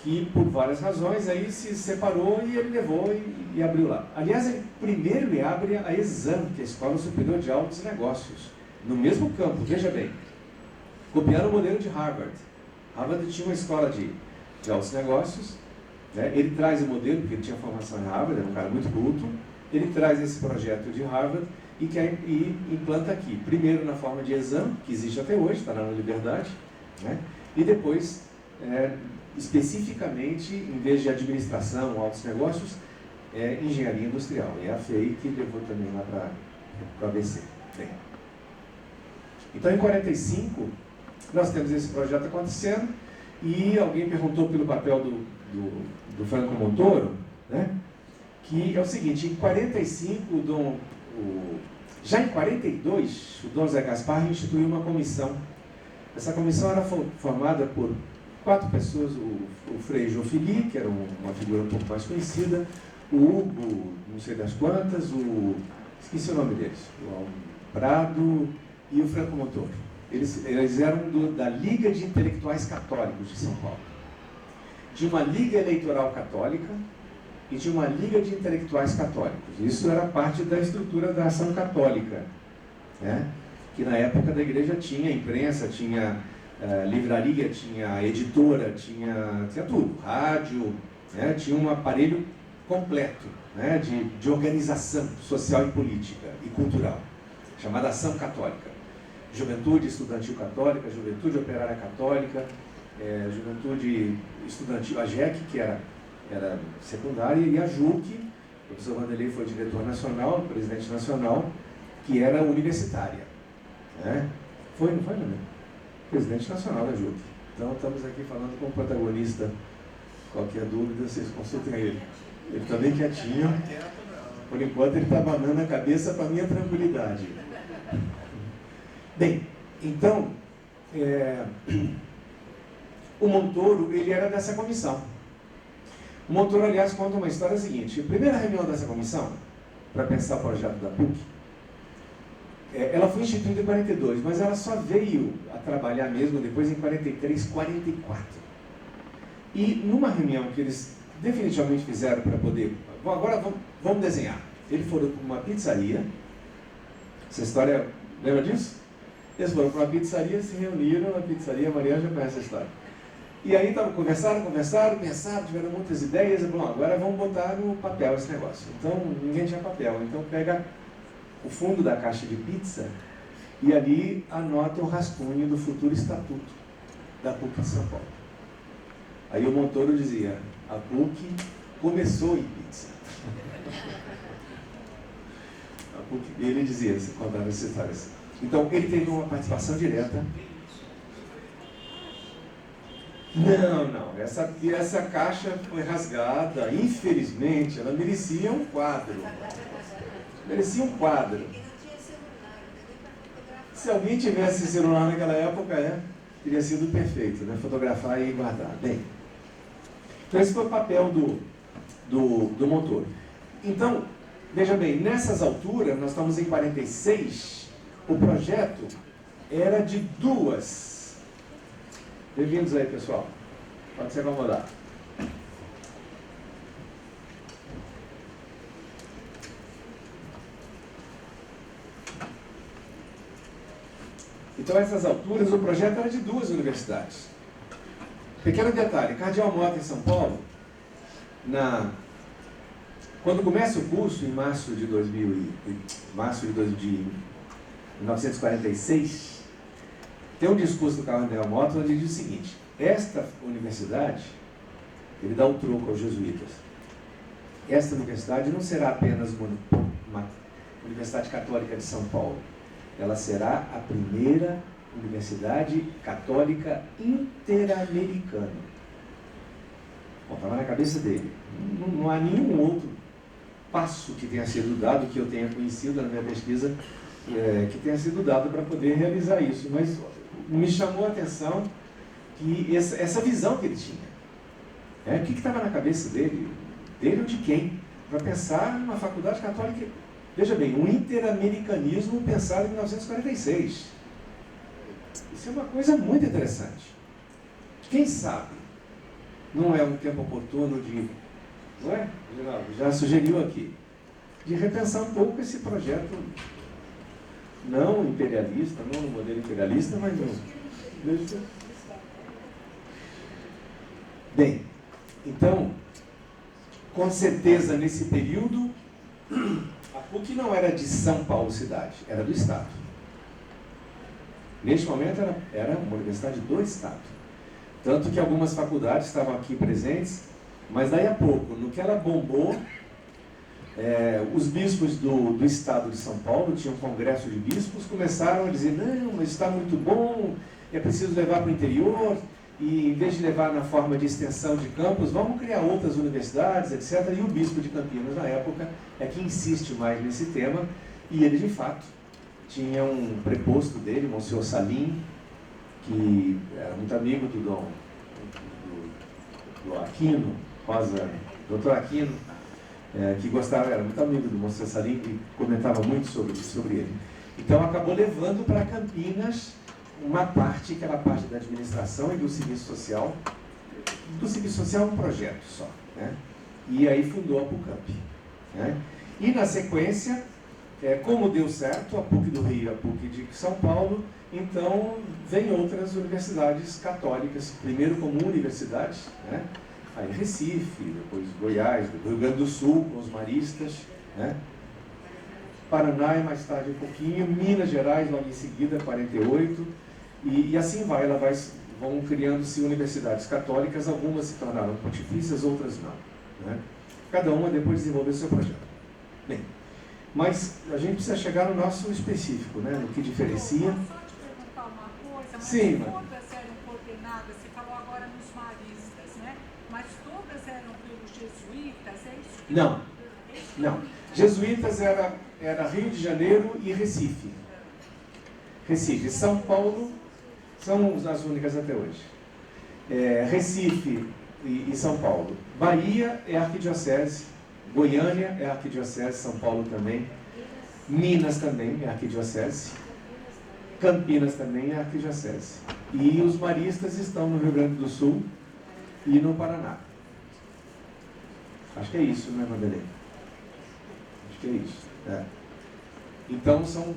Que por várias razões aí se separou e ele levou e abriu lá. Aliás, primeiro ele abre a ESAM, que é a Escola Superior de Altos Negócios, no mesmo campo, veja bem. Copiaram o modelo de Harvard. Harvard tinha uma escola de altos negócios, ele traz o modelo, porque ele tinha formação em Harvard, era um cara muito culto, ele traz esse projeto de Harvard e implanta aqui. Primeiro na forma de exame, que existe até hoje, está lá na Liberdade, e depois, especificamente, em vez de administração, altos negócios, engenharia industrial. É a FEI que levou também lá para o ABC. Bem. Então, em 45, nós temos esse projeto acontecendo e alguém perguntou pelo papel do Franco Montoro, que é o seguinte: em 45, já em 42, o Dom Zé Gaspar instituiu uma comissão. Essa comissão era formada por 4 pessoas: o Frei João Fili, que era uma figura um pouco mais conhecida, o Hugo, não sei das quantas, esqueci o nome deles, o Prado e o Franco Montoro. Eles eram da Liga de Intelectuais Católicos de São Paulo. Tinha uma Liga Eleitoral Católica e tinha uma Liga de Intelectuais Católicos. Isso era parte da estrutura da ação católica, que na época da igreja tinha imprensa, tinha livraria, tinha editora, tinha tudo, rádio, tinha um aparelho completo de organização social e política e cultural, chamada Ação Católica. Juventude Estudantil Católica, Juventude Operária Católica, Juventude Estudantil, a JEC, que era secundária, e a JUC, o professor Vanderlei foi diretor nacional, presidente nacional, que era universitária. Né? Foi, não foi, não? Presidente nacional da JUC. Então, estamos aqui falando com o protagonista. Qualquer dúvida, vocês consultem ele. Ele está bem quietinho. Por enquanto, ele está abanando a cabeça para a minha tranquilidade. Bem, então, o Montoro, ele era dessa comissão. O Montoro, aliás, conta uma história seguinte. A primeira reunião dessa comissão, para pensar o projeto da PUC, ela foi instituída em 42, mas ela só veio a trabalhar mesmo depois em 43, 44. E numa reunião que eles definitivamente fizeram para poder... Bom, agora vamos desenhar. Eles foram para uma pizzaria. Essa história, lembra disso? Eles foram para uma pizzaria, se reuniram na pizzaria, a Maria já conhece a história. E aí conversaram, pensaram, tiveram muitas ideias, e bom, agora vamos botar no papel esse negócio. Então, ninguém tinha papel, então pega o fundo da caixa de pizza e ali anota o rascunho do futuro estatuto da PUC de São Paulo. Aí o Montoro dizia, a PUC começou em pizza. A PUC, ele dizia, contava essas histórias. Então, ele teve uma participação direta. Não. Essa caixa foi rasgada, infelizmente, ela merecia um quadro. Se alguém tivesse celular naquela época, teria sido perfeito, né? Fotografar e guardar. Bem, então esse foi o papel do Montoro. Então, veja bem, nessas alturas, nós estamos em 46, o projeto era de 2. Bem-vindos aí, pessoal. Pode se acomodar. Então, a essas alturas, o projeto era de 2 universidades. Pequeno detalhe, Cardeal Mota, em São Paulo, quando começa o curso, em março de 1946, tem um discurso do Cardeal Mota onde ele diz o seguinte: esta universidade, ele dá um troco aos jesuítas, esta universidade não será apenas uma universidade católica de São Paulo, ela será a primeira universidade católica interamericana. Bom, estava na cabeça dele. Não há nenhum outro passo que tenha sido dado, que eu tenha conhecido na minha pesquisa, que tenha sido dado para poder realizar isso. Mas me chamou a atenção que essa visão que ele tinha. O que estava na cabeça dele? Dele ou de quem? Para pensar numa faculdade católica. Veja bem, um interamericanismo pensado em 1946. Isso é uma coisa muito interessante. Quem sabe não é um tempo oportuno de... Não é? Já sugeriu aqui. De repensar um pouco esse projeto não imperialista, não no modelo imperialista, mas não. Bem, então, com certeza nesse período... A PUC não era de São Paulo cidade, era do Estado. Neste momento era uma universidade do Estado. Tanto que algumas faculdades estavam aqui presentes, mas daí a pouco, no que ela bombou, os bispos do Estado de São Paulo, tinha um congresso de bispos, começaram a dizer, não, mas está muito bom, é preciso levar para o interior, e em vez de levar na forma de extensão de campus, vamos criar outras universidades, etc. E o bispo de Campinas, na época, é que insiste mais nesse tema, e ele, de fato, tinha um preposto dele, Monsenhor Salim, que era muito amigo do Aquino, doutor Aquino, que gostava, era muito amigo do Monsenhor Salim, e comentava muito sobre ele. Então, acabou levando para Campinas uma parte, que era a parte da administração e do serviço social. Do serviço social, um projeto só, né? E aí fundou a PUCamp, né? E na sequência, como deu certo, a PUC do Rio e a PUC de São Paulo, então vem outras universidades católicas, primeiro como universidades, né? Aí Recife, depois Goiás, depois Rio Grande do Sul, com os maristas, né? Paraná e mais tarde um pouquinho, Minas Gerais logo em seguida, 48, e assim vai, ela vai vão criando-se universidades católicas, algumas se tornaram pontifícias, outras não, né? Cada uma depois desenvolveu seu projeto. Bem, mas a gente precisa chegar no nosso específico, né? No que diferencia. Só te perguntar uma coisa, mas sim, todas eram coordenadas, você falou agora nos maristas, né? Mas todas eram pelos jesuítas, é isso? Não, não. Jesuítas era Rio de Janeiro e Recife. Recife, São Paulo são as únicas até hoje. Recife e São Paulo. Bahia é arquidiocese, Goiânia é arquidiocese, São Paulo também, Minas também é arquidiocese, Campinas também é arquidiocese. E os maristas estão no Rio Grande do Sul e no Paraná. Acho que é isso, não é, Vanderlei? Acho que é isso. Então são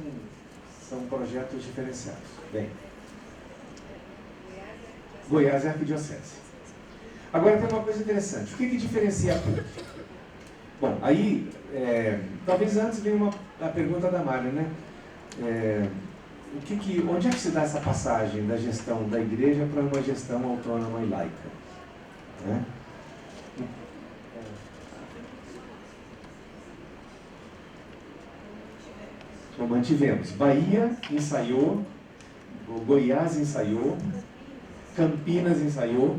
projetos diferenciados. Bem, Goiás é arquidiocese. Agora tem uma coisa interessante. O que diferencia a PUC? Bom, aí, talvez antes venha a pergunta da Mária, né? Onde é que se dá essa passagem da gestão da igreja para uma gestão autônoma e laica? Né? Então, mantivemos. Bahia ensaiou, Goiás ensaiou, Campinas ensaiou.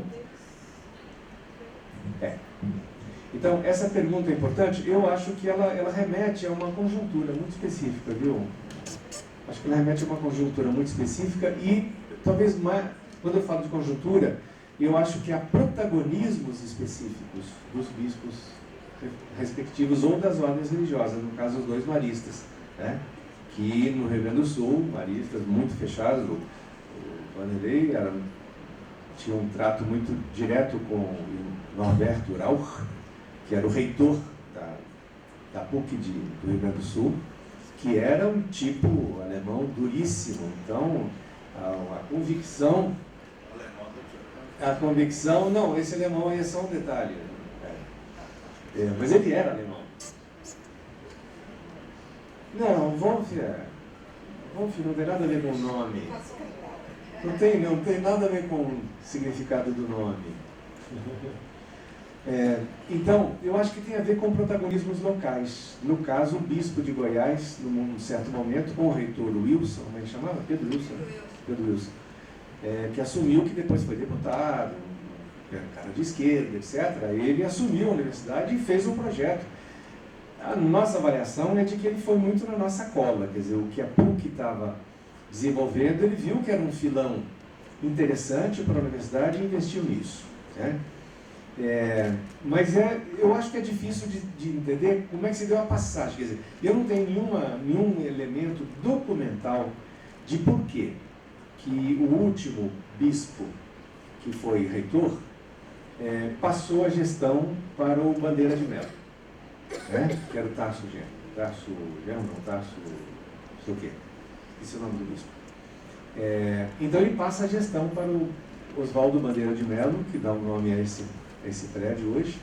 Então, essa pergunta é importante. Eu acho que ela remete a uma conjuntura muito específica, viu? Acho que ela remete a uma conjuntura muito específica e, talvez mais, quando eu falo de conjuntura, eu acho que há protagonismos específicos dos bispos respectivos ou das ordens religiosas, no caso os dois maristas, né? Que no Rio Grande do Sul, maristas muito fechados, o Vanderlei tinha um trato muito direto com o Norberto Rauch, que era o reitor da PUC do Rio Grande do Sul, que era um tipo alemão duríssimo. Então, a convicção, não, esse alemão aí é só um detalhe, mas ele era alemão. Não, Wolf não tem nada a ver com o nome. Não tem nada a ver com o significado do nome. Então, eu acho que tem a ver com protagonismos locais. No caso, o bispo de Goiás, num certo momento, com o reitor Wilson, como ele chamava? Pedro Wilson, que assumiu, que depois foi deputado, cara de esquerda, etc. Ele assumiu a universidade e fez um projeto. A nossa avaliação é de que ele foi muito na nossa cola, quer dizer, o que a PUC estava desenvolvendo, ele viu que era um filão interessante para a universidade e investiu nisso, né? Mas eu acho que é difícil de entender como é que se deu a passagem. Quer dizer, eu não tenho nenhum elemento documental de porquê que o último bispo, que foi reitor, passou a gestão para o Bandeira de Melo, né? Que era o Tarso Genro, não sei o quê. Esse é o nome do bispo. Então ele passa a gestão para o Oswaldo Bandeira de Melo, que dá o nome a esse prédio hoje,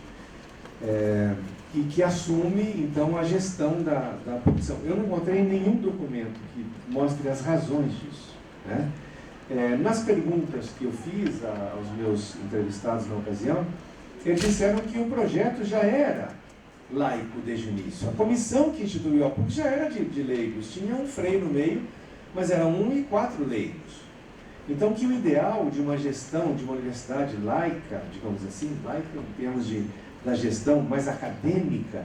e que assume, então, a gestão da produção. Eu não encontrei nenhum documento que mostre as razões disso, né? Nas perguntas que eu fiz aos meus entrevistados na ocasião, eles disseram que o projeto já era laico desde o início. A comissão que instituiu a PUC já era de leigos, tinha um frei no meio, mas era 1 e 4 leigos. Então, que o ideal de uma gestão de uma universidade laica, digamos assim, laica em termos da gestão mais acadêmica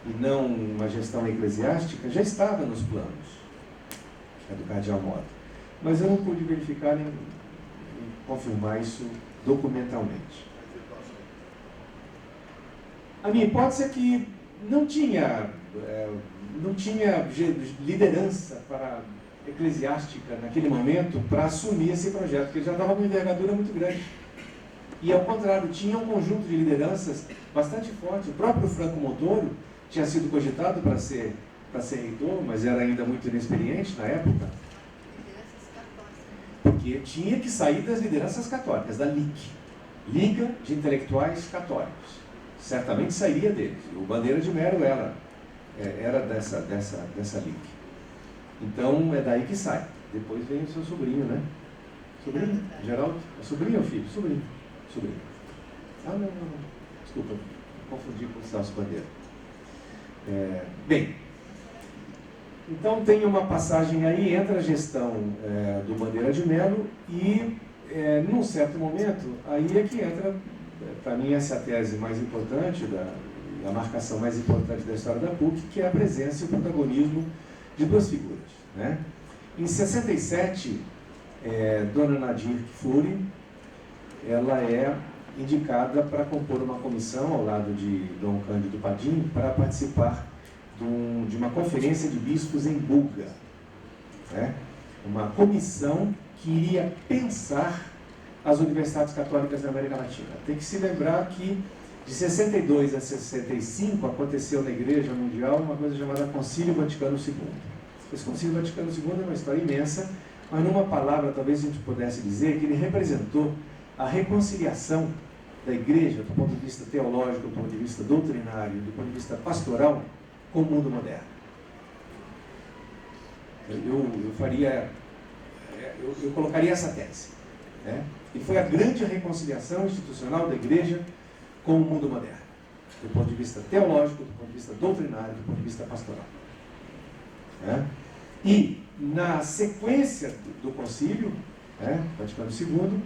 e não uma gestão eclesiástica, já estava nos planos, do cardeal Mota. Mas eu não pude verificar nem confirmar isso documentalmente. A minha hipótese é que não tinha liderança eclesiástica naquele momento para assumir esse projeto, porque ele já estava com uma envergadura muito grande. E ao contrário, tinha um conjunto de lideranças bastante forte. O próprio Franco Montoro tinha sido cogitado para ser reitor, mas era ainda muito inexperiente na época. Porque tinha que sair das lideranças católicas, da LIC, Liga de Intelectuais Católicos. Certamente sairia deles. O Bandeira de Melo era dessa LIC. Então é daí que sai. Depois vem o seu sobrinho, né? Sobrinho? Geraldo? É sobrinho ou filho? Sobrinho. Sobrinho. Ah, não. Desculpa, confundi com o Celso Bandeira. Bem, então tem uma passagem aí, entra a gestão do Bandeira de Mello e, num certo momento, aí é que entra, para mim, essa é a tese mais importante, a marcação mais importante da história da PUC, que é a presença e o protagonismo de duas figuras, né? Em 67, Dona Nadir Kfouri, ela é indicada para compor uma comissão ao lado de Dom Cândido Padim para participar de uma conferência de bispos em Buga, né? Uma comissão que iria pensar as universidades católicas da América Latina. Tem que se lembrar que de 62 a 65 aconteceu na Igreja Mundial uma coisa chamada Concílio Vaticano II. Esse Concílio Vaticano II é uma história imensa, mas numa palavra talvez a gente pudesse dizer que ele representou a reconciliação da Igreja do ponto de vista teológico, do ponto de vista doutrinário, do ponto de vista pastoral, com o mundo moderno. Eu colocaria essa tese, né? E foi a grande reconciliação institucional da Igreja com o mundo moderno, do ponto de vista teológico, do ponto de vista doutrinário, do ponto de vista pastoral. Né? E, na sequência do concílio, Vaticano II,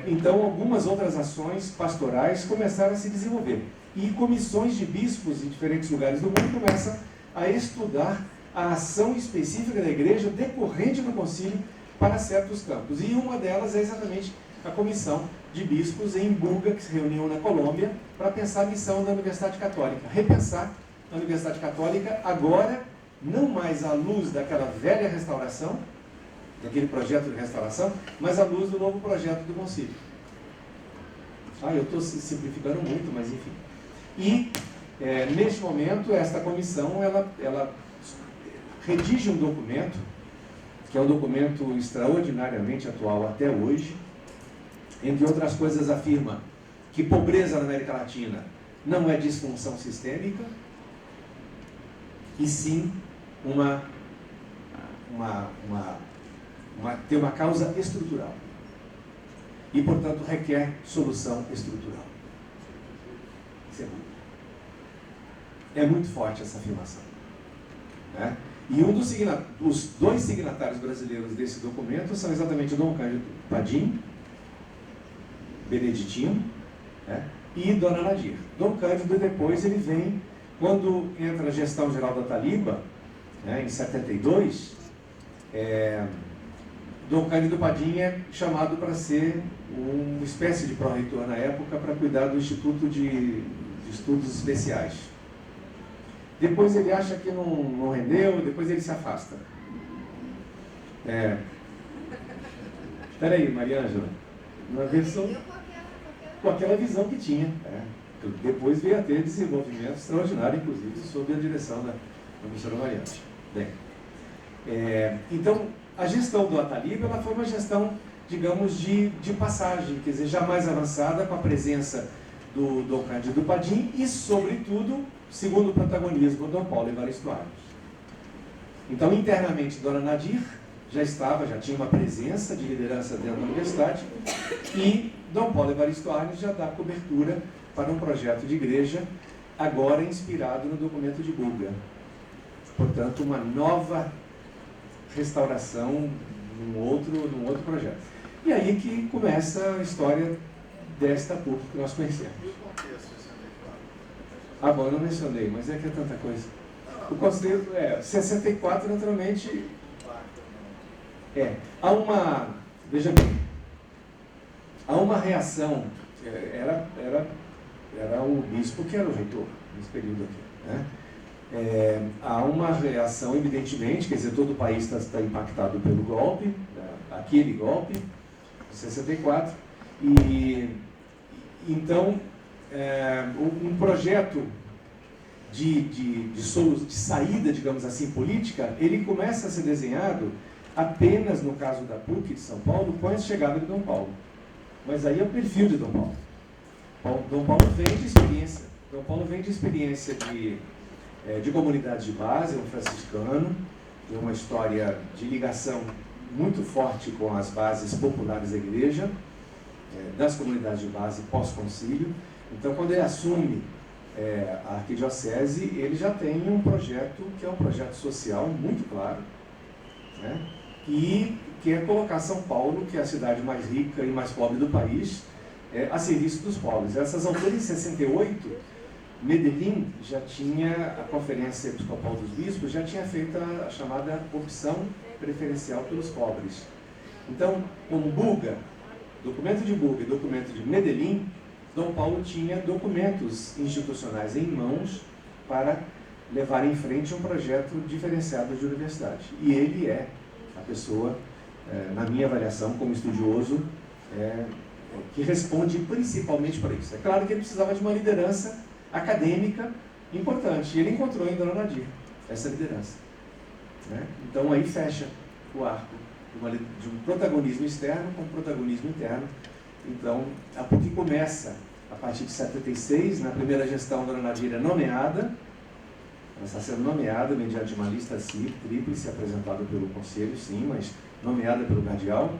então algumas outras ações pastorais começaram a se desenvolver. E comissões de bispos em diferentes lugares do mundo começam a estudar a ação específica da Igreja decorrente do concílio para certos campos. E uma delas é exatamente a comissão de bispos em Buga, que se reuniu na Colômbia, para pensar a missão da Universidade Católica. Repensar a Universidade Católica agora, não mais à luz daquela velha restauração, daquele projeto de restauração, mas à luz do novo projeto do concílio. Eu estou simplificando muito, mas enfim. E, neste momento, esta comissão, ela redige um documento, que é um documento extraordinariamente atual até hoje. Entre outras coisas, afirma que pobreza na América Latina não é disfunção sistêmica, e sim tem uma causa estrutural. E, portanto, requer solução estrutural. É muito forte essa afirmação, né? E os dois signatários brasileiros desse documento são exatamente Dom Cândido Padim, beneditino, né? E Dona Nadir. Dom Cândido, depois, ele vem, quando entra a gestão geral da Taliba, em 72, Dom Cândido Padim é chamado para ser uma espécie de pró-reitor na época para cuidar do Instituto de Estudos Especiais. Depois ele acha que não rendeu, depois ele se afasta. Espera aí, Maria Ângela. Uma versão com aquela visão que tinha. Depois veio a ter desenvolvimento extraordinário, inclusive, sob a direção da professora Maria Ângela. Bem, então, a gestão do Ataliba, ela foi uma gestão, digamos, de passagem, quer dizer, já mais avançada, com a presença do Dom Cândido Padim e, sobretudo, segundo o protagonismo, Dom Paulo Evaristo Arnes. Então, internamente, Dona Nadir já tinha uma presença de liderança dentro da universidade, e Dom Paulo Evaristo Arnes já dá cobertura para um projeto de igreja, agora inspirado no documento de Buga. Portanto, uma nova restauração num outro projeto. E aí que começa a história desta PUC que nós conhecemos. Bom, eu não mencionei, mas é que é tanta coisa. O conselho 64, naturalmente, veja bem, há uma reação, era o bispo que era o reitor nesse período aqui, né? Há uma reação, evidentemente, quer dizer, todo o país está impactado pelo golpe, aquele golpe, de 64, e então um projeto de saída, digamos assim, política, ele começa a ser desenhado apenas, no caso da PUC de São Paulo, com a chegada de Dom Paulo. Mas aí é o perfil de Dom Paulo. Dom Paulo vem de experiência. Dom Paulo vem de experiência de comunidade de base, é um franciscano, tem uma história de ligação muito forte com as bases populares da igreja, das comunidades de base pós-concílio. Então, quando ele assume a arquidiocese, ele já tem um projeto que é um projeto social muito claro, né? E que é colocar São Paulo, que é a cidade mais rica e mais pobre do país, a serviço dos pobres. Essas alturas, em 68, Medellín já tinha, a Conferência Episcopal dos Bispos já tinha feito a chamada opção preferencial pelos pobres. Então, com Buga, documento de Buga e documento de Medellín, Dom Paulo tinha documentos institucionais em mãos para levar em frente um projeto diferenciado de universidade. E ele é a pessoa, na minha avaliação como estudioso, que responde principalmente para isso. É claro que ele precisava de uma liderança acadêmica importante, e ele encontrou em Dona Nadir essa liderança, né? Então aí fecha o arco de um protagonismo externo com um protagonismo interno. Então a PUC começa a partir de 76, na primeira gestão Dona Nadir é nomeada, ela está sendo nomeada mediante uma lista tríplice apresentada pelo conselho, sim, mas nomeada pelo cardeal,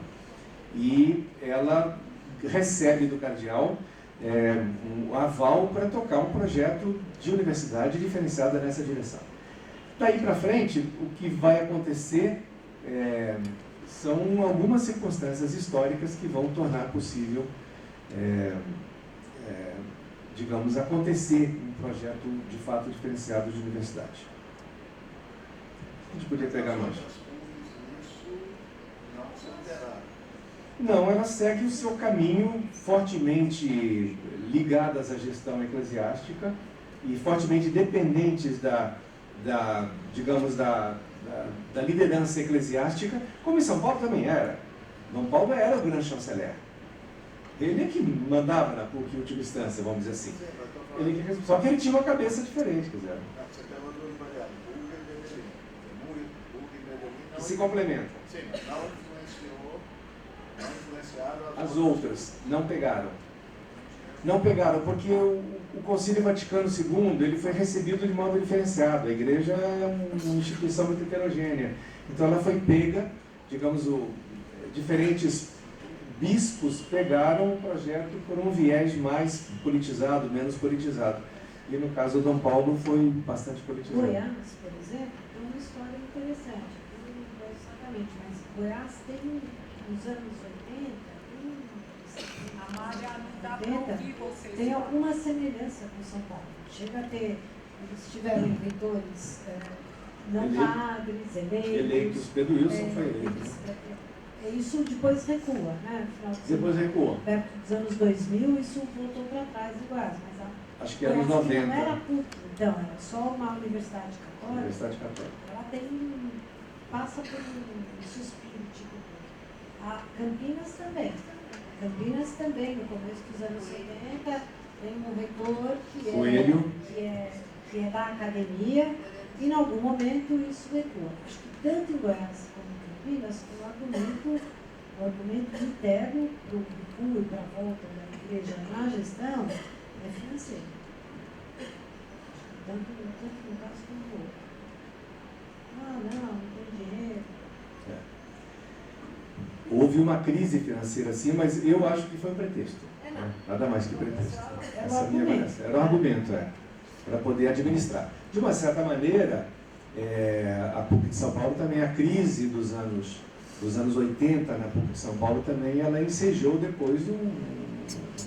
e ela recebe do cardeal um aval para tocar um projeto de universidade diferenciada nessa direção. Daí para frente, o que vai acontecer são algumas circunstâncias históricas que vão tornar possível, digamos, acontecer um projeto de fato diferenciado de universidade. A gente podia pegar mais. Não, ela segue o seu caminho, fortemente ligadas à gestão eclesiástica e fortemente dependentes digamos, da liderança eclesiástica, como em São Paulo também era. Dom Paulo era o grande chanceler. Ele é que mandava na PUC em última instância, vamos dizer assim. Só que ele tinha uma cabeça diferente, quer dizer. Que se complementam. Sim, mas não influenciaram as outras. Não pegaram. Não pegaram, porque o Concílio Vaticano II ele foi recebido de modo diferenciado. A igreja é uma instituição muito heterogênea. Então ela foi pega, digamos, diferentes bispos pegaram o projeto por um viés mais politizado, menos politizado. E no caso Dom Paulo foi bastante politizado. Goiás, por exemplo, tem uma história interessante. Eu não sei exatamente, mas Goiás tem nos anos 80, Amália, não dá para ouvir vocês. tem alguma semelhança com São Paulo. Chega a ter, eles tiveram reitores não padres, eleitos. Pedro Wilson foi eleito. Isso depois recua, né? Depois recua. Perto dos anos 2000, isso voltou para trás em Goiás. Mas acho que anos 90. Não era PUC, então, era só uma universidade católica. Universidade Católica. Ela passa por um suspiro, tipo. A Campinas também, no começo dos anos 70, tem um reitor que é da academia, e em algum momento isso recua. Acho que tanto em Goiás como em Campinas, o argumento interno do recuo e para a volta da igreja na gestão é financeiro. Tanto no caso como no outro. Não tem dinheiro. Houve uma crise financeira, sim, mas eu acho que foi um pretexto. Nada mais que pretexto. Essa é a minha avaliação. Era um argumento, para poder administrar. De uma certa maneira, a PUC de São Paulo também, a crise dos anos 80 na PUC de São Paulo também, ela ensejou depois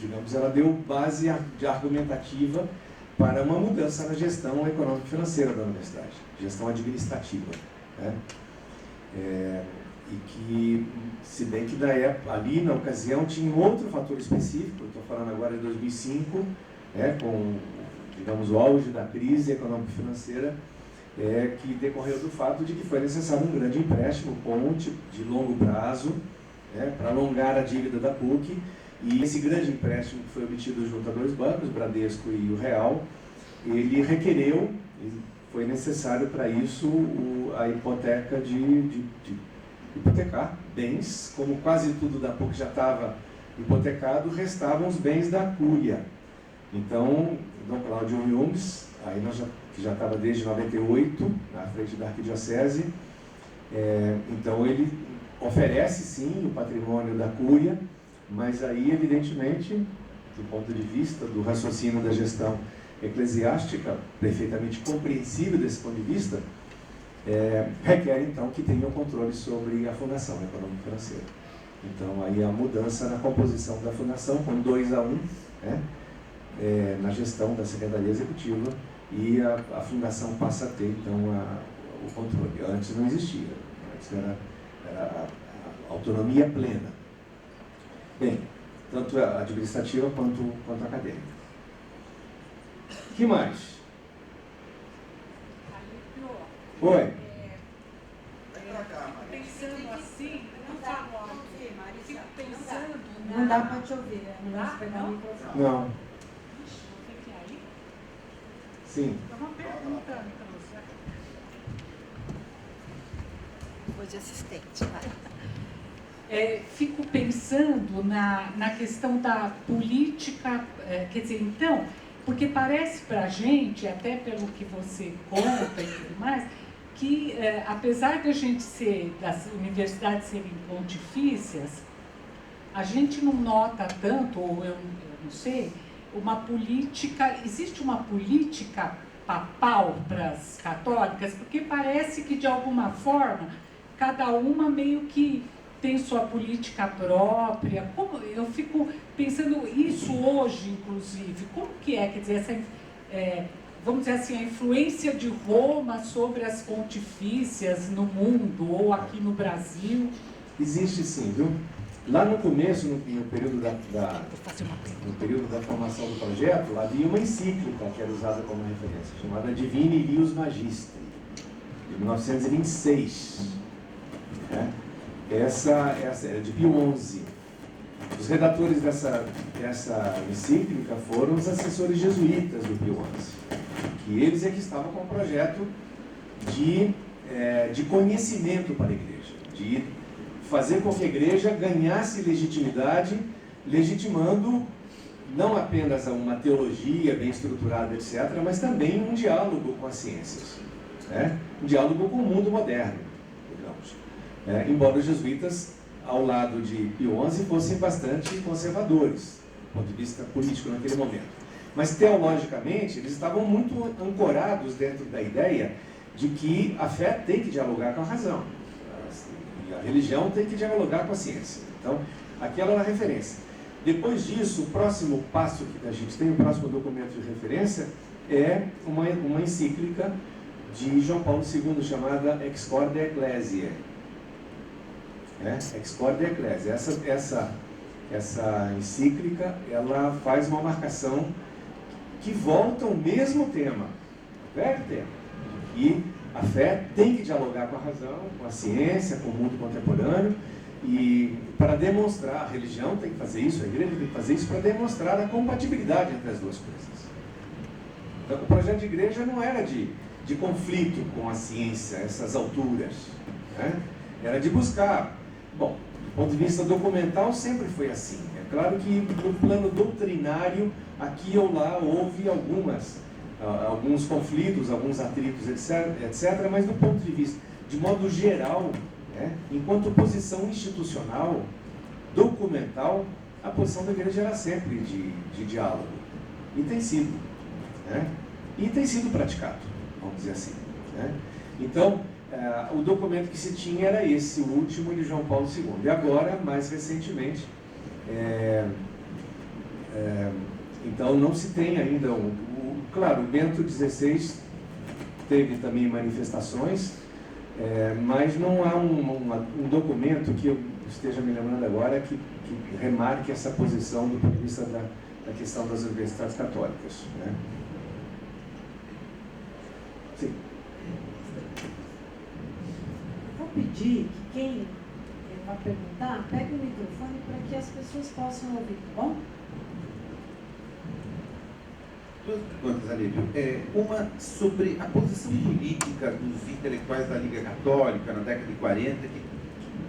digamos, ela deu base argumentativa para uma mudança na gestão econômico-financeira da universidade, gestão administrativa, né? E que, se bem que ali na ocasião tinha um outro fator específico, estou falando agora de 2005, com, digamos, o auge da crise econômico-financeira, que decorreu do fato de que foi necessário um grande empréstimo, ponte de longo prazo, para alongar a dívida da PUC, e esse grande empréstimo que foi obtido junto a dois bancos, Bradesco e o Real, ele requereu, foi necessário para isso a hipoteca de hipotecar bens, como quase tudo da PUC já estava hipotecado, restavam os bens da Cúria. Então, Dom Cláudio Jungs, aí que já estava desde 98, na frente da arquidiocese, então ele oferece sim o patrimônio da Cúria, mas aí, evidentemente, do ponto de vista do raciocínio da gestão eclesiástica, perfeitamente compreensível desse ponto de vista, requer então que tenha o controle sobre a fundação econômica financeira. Então aí a mudança na composição da fundação, com 2-1, né, na gestão da Secretaria Executiva, e a fundação passa a ter então o controle. Antes não existia, antes era a autonomia plena. Bem, tanto a administrativa quanto a acadêmica. O que mais? Oi. Pensando assim, não falo alto. Fico pensando Não dá para te ouvir, não dá para pegar o microfone. Não. O que é aí? Sim. É uma pergunta, Microsa. Vou de assistente, vai. Fico pensando na questão da política, quer dizer, então, porque parece para a gente, até pelo que você conta e tudo mais, que apesar de a gente das universidades serem pontifícias, a gente não nota tanto, ou eu não sei, existe uma política papal para as católicas, porque parece que de alguma forma, cada uma meio que tem sua política própria. Como, eu fico pensando isso hoje, inclusive, como que é, quer dizer, vamos dizer assim, a influência de Roma sobre as pontifícias no mundo, ou aqui no Brasil? Existe sim, viu? Lá no começo, no período no período da formação do projeto, havia uma encíclica que era usada como referência, chamada Divini Lius Magistri, de 1926. Né? Essa era de Pio XI. Os redatores dessa encíclica foram os assessores jesuítas do Pio XI, que eles é que estavam com um projeto de conhecimento para a igreja, de fazer com que a igreja ganhasse legitimidade, legitimando não apenas uma teologia bem estruturada, etc., mas também um diálogo com as ciências, né? Um diálogo com o mundo moderno, digamos. Embora os jesuítas, ao lado de Pio XI, fossem bastante conservadores, do ponto de vista político naquele momento. Mas, teologicamente, eles estavam muito ancorados dentro da ideia de que a fé tem que dialogar com a razão. E a religião tem que dialogar com a ciência. Então, aquela era a referência. Depois disso, o próximo passo que a gente tem, o próximo documento de referência, é uma encíclica de João Paulo II, chamada Ex Corde Ecclesiae. Ex Corde Ecclesiae. Essa encíclica, ela faz uma marcação que volta ao mesmo tema, velho tema, que a fé tem que dialogar com a razão, com a ciência, com o mundo contemporâneo, e para demonstrar, a religião tem que fazer isso, a igreja tem que fazer isso para demonstrar a compatibilidade entre as duas coisas. Então, o projeto de igreja não era de conflito com a ciência, essas alturas, né? Era de buscar. Bom, do ponto de vista documental sempre foi assim. É claro que no plano doutrinário, aqui ou lá, houve alguns conflitos, alguns atritos, etc., mas do ponto de vista, de modo geral, né, enquanto posição institucional, documental, a posição da igreja era sempre de diálogo. E tem sido. Né? E tem sido praticado, vamos dizer assim. Né? Então, o documento que se tinha era esse, o último de João Paulo II. E agora, mais recentemente, então não se tem ainda claro, o Bento XVI teve também manifestações, mas não há um documento que eu esteja me lembrando agora que remarque essa posição do ponto de vista da questão das universidades católicas. Né? Sim. Eu vou pedir que quem vai perguntar, pegue o microfone para que as pessoas possam ouvir, tá bom? Duas perguntas, Alívio. Uma sobre a posição política dos intelectuais da Liga Católica na década de 40, que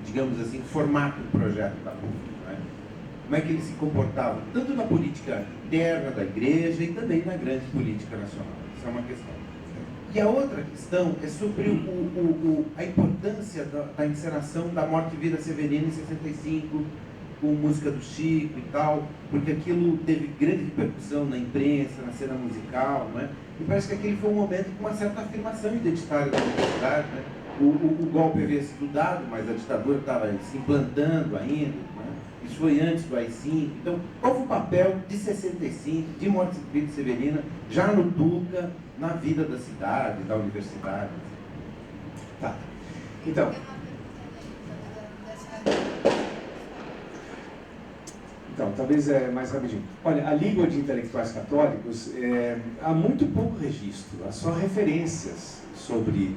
digamos assim, formatam o projeto da PUC. Né? Como é que eles se comportavam, tanto na política interna da igreja e também na grande política nacional? Isso é uma questão. E a outra questão é sobre a importância da encenação da Morte e Vida Severina em 65, com música do Chico e tal, porque aquilo teve grande repercussão na imprensa, na cena musical, não é? E parece que aquele foi um momento com uma certa afirmação identitária da universidade, né? O golpe havia sido dado, mas a ditadura estava se implantando ainda, né? Isso foi antes do AI-5. Então, qual foi o papel de 65, de Morte e Vida Severina, já no Tuca, na vida da cidade, da universidade? Tá. Então, talvez mais rapidinho. Olha, a Liga de Intelectuais Católicos, há muito pouco registro, há só referências sobre...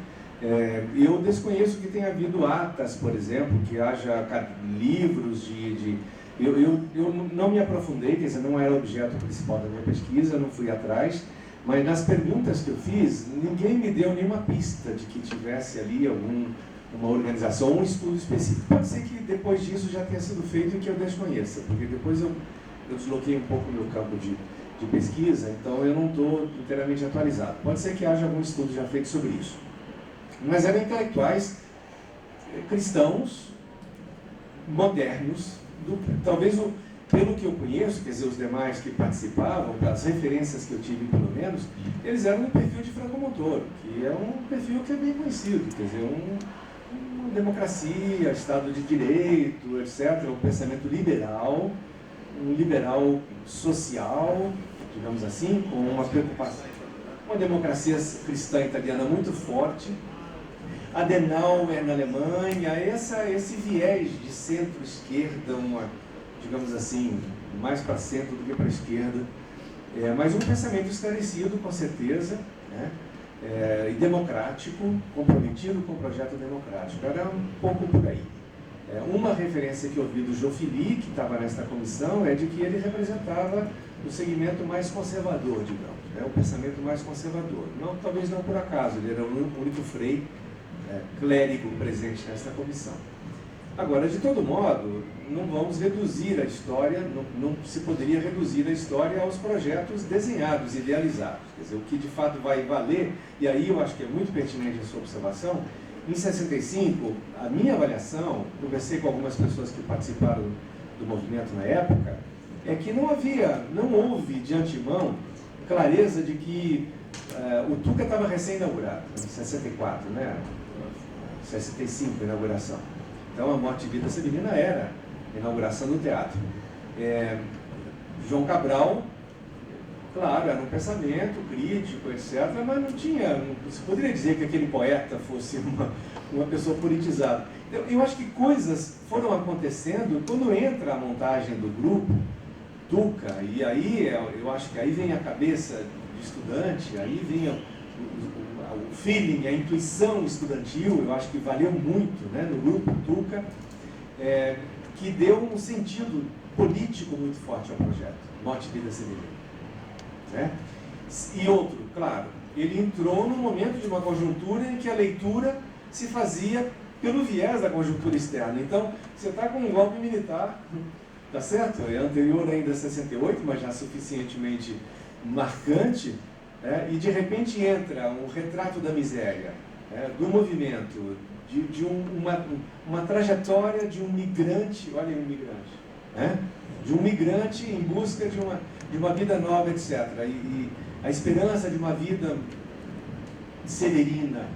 eu desconheço que tenha havido atas, por exemplo, que haja livros eu não me aprofundei, quer dizer, não era o objeto principal da minha pesquisa, não fui atrás, mas nas perguntas que eu fiz, ninguém me deu nenhuma pista de que tivesse ali uma organização, um estudo específico. Pode ser que depois disso já tenha sido feito e que eu desconheça, porque depois eu desloquei um pouco o meu campo de pesquisa, então eu não estou inteiramente atualizado. Pode ser que haja algum estudo já feito sobre isso. Mas eram intelectuais cristãos, modernos, talvez pelo que eu conheço, quer dizer, os demais que participavam, pelas referências que eu tive pelo menos, eles eram um perfil de Franco Montoro, que é um perfil que é bem conhecido, quer dizer, uma democracia, Estado de Direito, etc., um pensamento liberal, um liberal social, digamos assim, com uma preocupação, uma democracia cristã italiana muito forte, Adenauer na Alemanha, esse viés de centro-esquerda, digamos assim, mais para centro do que para a esquerda, mas um pensamento esclarecido, com certeza, né? E democrático, comprometido com o projeto democrático. Era um pouco por aí. Uma referência que eu vi do Jofili, que estava nesta comissão, é de que ele representava o segmento mais conservador, digamos, o pensamento mais conservador. Talvez não por acaso, ele era o único frei clérigo presente nesta comissão. Agora, de todo modo, não vamos reduzir a história, não se poderia reduzir a história aos projetos desenhados, idealizados. Quer dizer, o que de fato vai valer, e aí eu acho que é muito pertinente a sua observação, em 65, a minha avaliação, conversei com algumas pessoas que participaram do movimento na época, é que não houve de antemão clareza de que o Tuca estava recém-inaugurado, em 64, né? 65, inauguração. Então, a Morte e Vida Severina era a inauguração do teatro. João Cabral, claro, era um pensamento crítico, etc., mas não se poderia dizer que aquele poeta fosse uma pessoa politizada. Eu acho que coisas foram acontecendo quando entra a montagem do grupo Tuca, e aí eu acho que aí vem a cabeça de estudante, aí vem o feeling, a intuição estudantil, eu acho que valeu muito, né, no grupo Tuca, que deu um sentido político muito forte ao projeto, Morte e Vida Severina. Né? E outro, claro, ele entrou num momento de uma conjuntura em que a leitura se fazia pelo viés da conjuntura externa. Então, você está com um golpe militar, tá certo? É anterior ainda a 68, mas já suficientemente marcante, e de repente entra um retrato da miséria, do movimento, de uma trajetória de um migrante, olha aí, um migrante, de um migrante em busca de uma vida nova, etc. E a esperança de uma vida severina.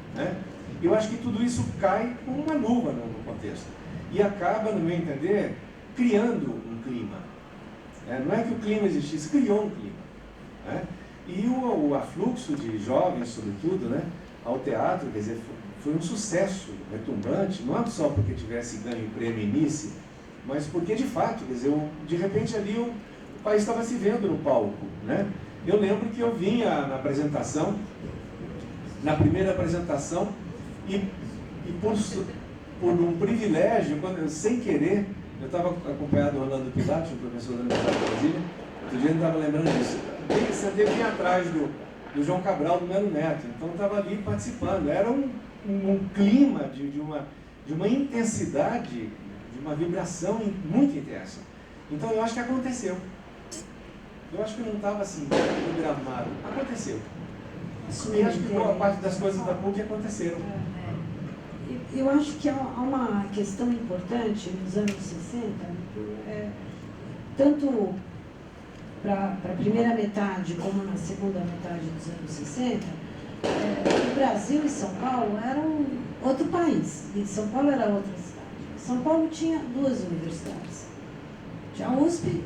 Eu acho que tudo isso cai com uma luva no contexto. E acaba, no meu entender, criando um clima. Não é que o clima existisse, criou um clima. E o afluxo de jovens, sobretudo, ao teatro, quer dizer, foi um sucesso retumbante, não é só porque tivesse ganho o prêmio Inice, mas porque, de fato, quer dizer, de repente ali o país estava se vendo no palco. Eu lembro que eu vinha na apresentação, na primeira apresentação, e por um privilégio, sem querer, eu estava acompanhado do Orlando Pilati, um professor da Universidade de Brasília, outro dia eu não estava lembrando disso. Eu sentei bem atrás do João Cabral, do Melo Neto, então eu estava ali participando. Era um clima de uma intensidade, de uma vibração muito intensa. Então eu acho que aconteceu. Eu acho que não estava assim, programado. Aconteceu. assumir. E acho que boa parte das coisas da PUC aconteceram. Eu acho que há uma questão importante nos anos 60, tanto para a primeira metade como na segunda metade dos anos 60, o Brasil e São Paulo eram outro país, e São Paulo era outra cidade. São Paulo tinha duas universidades. Tinha a USP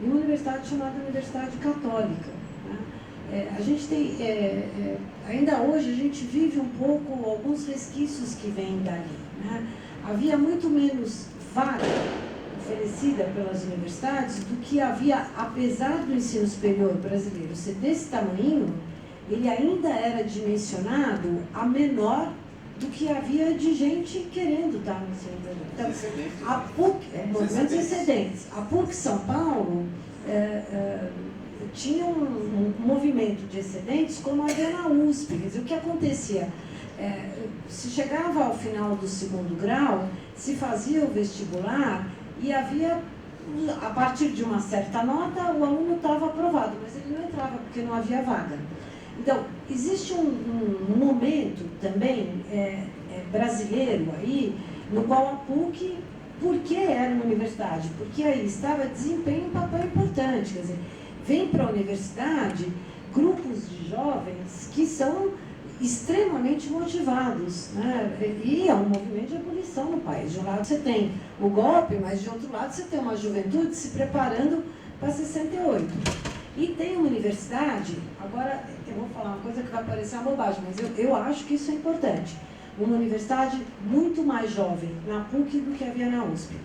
e uma universidade chamada Universidade Católica. Né? A gente tem, ainda hoje, a gente vive um pouco alguns resquícios que vêm dali. Né? Havia muito menos vaga oferecida pelas universidades do que havia, apesar do ensino superior brasileiro ser desse tamanho, ele ainda era dimensionado a menor do que havia de gente querendo estar no ensino superior. Então, a PUC, movimentos excedentes. A PUC São Paulo tinha um movimento de excedentes como havia na USP. Quer dizer, o que acontecia? Se chegava ao final do segundo grau, se fazia o vestibular e havia, a partir de uma certa nota, o aluno estava aprovado, mas ele não entrava porque não havia vaga. Então, existe um momento também brasileiro aí, no qual a PUC, por que era uma universidade? Porque aí estava desempenhando um papel importante, quer dizer, vem para a universidade grupos de jovens que são extremamente motivados, né? E é um movimento de abolição no país. De um lado você tem o golpe, mas de outro lado você tem uma juventude se preparando para 68. E tem uma universidade, agora eu vou falar uma coisa que vai parecer uma bobagem, mas eu acho que isso é importante. Uma universidade muito mais jovem na PUC do que havia na USP.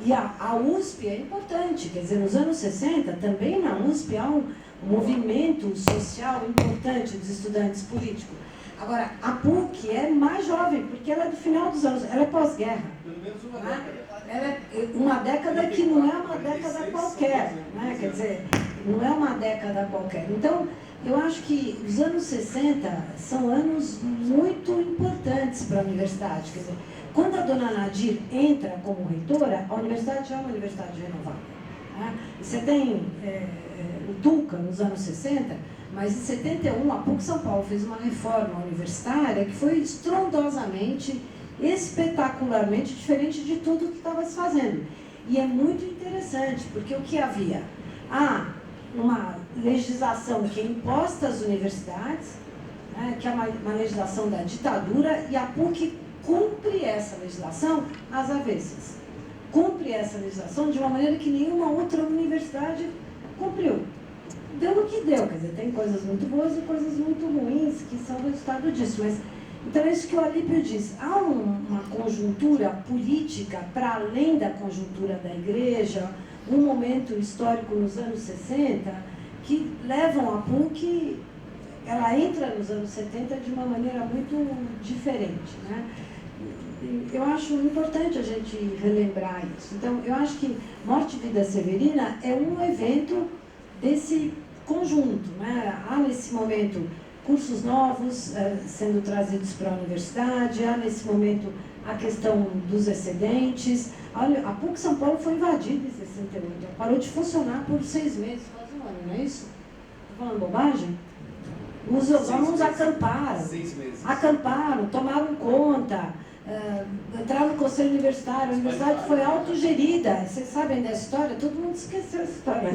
E a USP é importante, quer dizer, nos anos 60, também na USP há um movimento social importante dos estudantes políticos. Agora, a PUC é mais jovem, porque ela é do final dos anos, ela é pós-guerra. Pelo menos uma década. Ela é uma década que não é uma década qualquer, né? Quer dizer, não é uma década qualquer. Então, eu acho que os anos 60 são anos muito importantes para a universidade. Quer dizer, quando a dona Nadir entra como reitora, a universidade já é uma universidade renovada. Né? E você tem o Tuca nos anos 60, mas em 71 a PUC São Paulo fez uma reforma universitária que foi estrondosamente, espetacularmente diferente de tudo que estava se fazendo. E é muito interessante, porque o que havia? Uma legislação que é imposta às universidades, né, que é uma legislação da ditadura, e a PUC cumpre essa legislação às avessas. Cumpre essa legislação de uma maneira que nenhuma outra universidade cumpriu. Deu no que deu, quer dizer, tem coisas muito boas e coisas muito ruins que são resultado disso. Mas, então é isso que o Alípio diz. Há uma conjuntura política para além da conjuntura da igreja, um momento histórico nos anos 60 que levam a PUC, ela entra nos anos 70 de uma maneira muito diferente, né? Eu acho importante a gente relembrar isso. Então, eu acho que Morte e Vida Severina é um evento desse conjunto, né? Há nesse momento cursos novos sendo trazidos para a universidade, há nesse momento a questão dos excedentes. A PUC São Paulo foi invadida em 68, ela parou de funcionar por 6 meses, quase um ano, não é isso? Estou falando bobagem? Os alunos acamparam, tomaram conta, entraram no conselho universitário, a universidade foi autogerida. Vocês sabem dessa história? Todo mundo esqueceu essa história.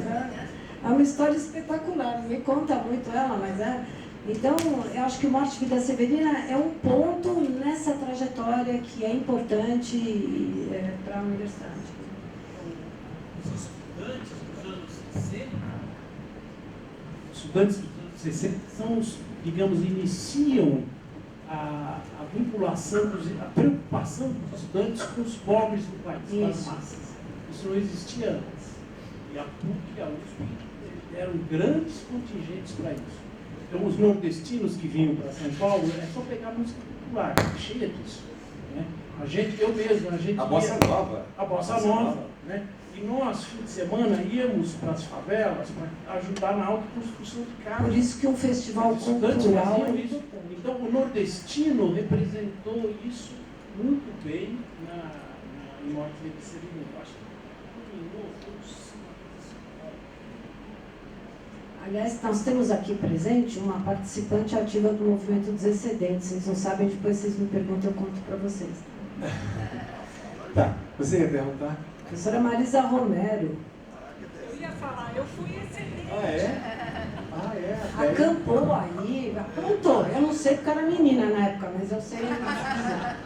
É uma história espetacular, não me conta muito ela, mas é. Então, eu acho que o Morte e Vida Severina é um ponto nessa trajetória que é importante para a universidade. Os estudantes dos anos 60 são os, digamos, iniciam a vinculação, a preocupação dos estudantes com os pobres do país, com as massas. Isso não existia antes. E a PUC e a USP eram grandes contingentes para isso. Então, os nordestinos que vinham para São Paulo, é só pegar a música popular, cheia disso. Né? A Bossa Nova. A Bossa Nova. Né? E nós, fim de semana, íamos para as favelas para ajudar na autoconstrução de casas. Por isso que um festival cultural é isso. Então, o nordestino representou isso muito bem em Morte e Vida Severina. Eu acho que Aliás, nós temos aqui presente uma participante ativa do movimento dos excedentes. Vocês não sabem, depois vocês me perguntam, eu conto para vocês. Tá, você ia perguntar? Professora Marisa Romero. Eu ia falar, eu fui excedente. Ah, é? Ah, é? Acampou aí, aprontou. Eu não sei porque era menina na época, mas eu sei pesquisar.